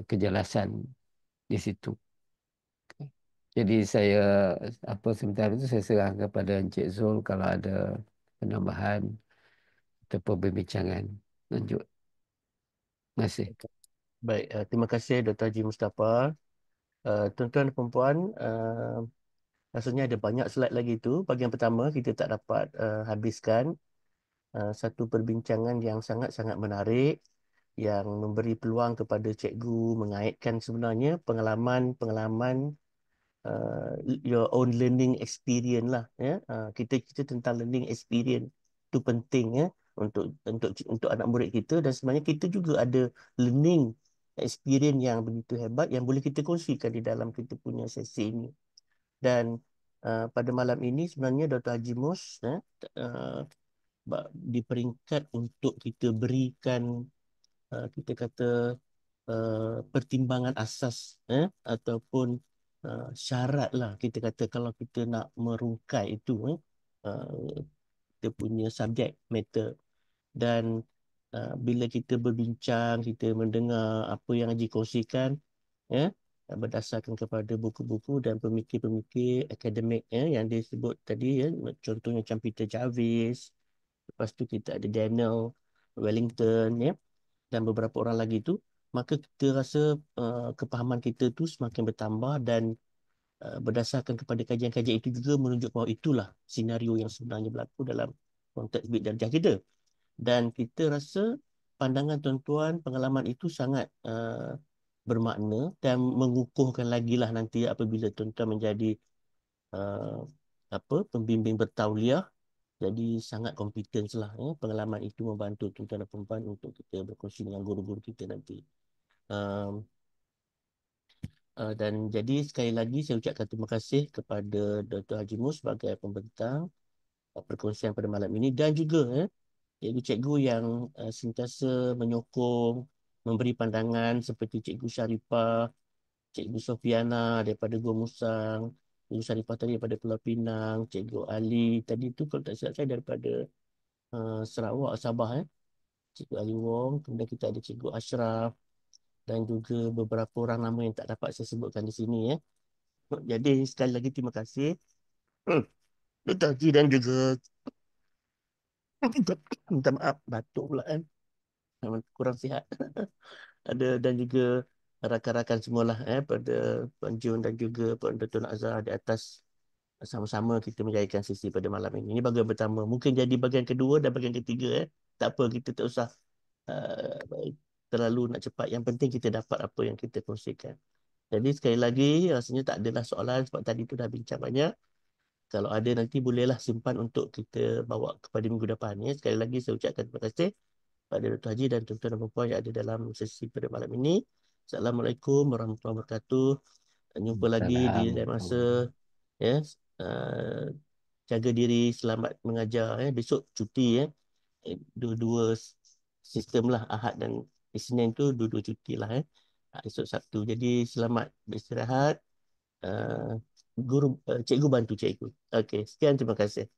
kejelasan di situ. Jadi saya sementara itu saya serah kepada Encik Zul kalau ada penambahan atau perbincangan lanjut. Terima kasih. Baik, terima kasih Dr. Haji Mustafa. Tuan-tuan dan puan-puan, rasanya ada banyak slide lagi tu. Bahagian pertama kita tak dapat habiskan satu perbincangan yang sangat-sangat menarik yang memberi peluang kepada cikgu mengaitkan sebenarnya pengalaman your own learning experience lah kita tentang learning experience itu penting untuk anak murid kita, dan sebenarnya kita juga ada learning experience yang begitu hebat yang boleh kita kongsikan di dalam kita punya sesi ini. Dan pada malam ini sebenarnya Dr. Haji Mus di peringkat untuk kita berikan kita kata pertimbangan asas ataupun syarat lah kita kata kalau kita nak merungkai itu kita punya subjek matter. Dan bila kita berbincang, kita mendengar apa yang Haji kongsikan berdasarkan kepada buku-buku dan pemikir-pemikir akademik yang disebut tadi contohnya macam Peter Jarvis, lepas tu kita ada Daniel Wellington dan beberapa orang lagi tu, maka kita rasa kepahaman kita tu semakin bertambah dan berdasarkan kepada kajian-kajian itu juga menunjuk bahawa itulah senario yang sebenarnya berlaku dalam konteks bid darjah kita. Dan kita rasa pandangan tuan-tuan, pengalaman itu sangat bermakna dan mengukuhkan lagi lah nanti apabila tuan-tuan menjadi pembimbing bertauliah. Jadi sangat kompeten lah pengalaman itu membantu tuan-tuan dan puan-puan untuk kita berkongsi dengan guru-guru kita nanti. Dan jadi sekali lagi saya ucapkan terima kasih kepada Dr. Haji Mus sebagai pembentang perkongsian pada malam ini, dan juga cikgu-cikgu yang sentiasa menyokong, memberi pandangan seperti Cikgu Sharifah, Cikgu Sofiana daripada Gua Musang, Cikgu Sharifah tadi daripada Pulau Pinang, Cikgu Ali tadi tu kalau tak silap saya daripada Sarawak, Sabah Cikgu Ali Wong, kemudian kita ada Cikgu Ashraf dan juga beberapa orang nama yang tak dapat saya sebutkan di sini Jadi sekali lagi terima kasih Dr. Haji dan juga minta maaf batuk pula kurang sihat ada, dan juga rakan-rakan semualah pada Puan Jun dan juga Puan Dr. Azhar di atas sama-sama kita menjayakan sesi pada malam ini. Ini bahagian pertama. Mungkin jadi bahagian kedua dan bahagian ketiga. Tak apa, kita tak usah terlalu nak cepat. Yang penting kita dapat apa yang kita kongsikan. Jadi sekali lagi, rasanya tak adalah soalan sebab tadi tu dah bincang banyak. Kalau ada nanti bolehlah simpan untuk kita bawa kepada minggu depan. Sekali lagi saya ucapkan terima kasih pada Dr. Haji dan tuan-tuan dan puan-puan yang ada dalam sesi pada malam ini. Assalamualaikum warahmatullahi wabarakatuh. Jumpa lagi di lain masa. Jaga diri, selamat mengajar. Besok cuti dua-dua sistem lah, Ahad dan Isnin tu dua-dua cuti lah esok Sabtu. Jadi selamat beristirahat. Cikgu bantu cikgu. Okey, sekian, terima kasih.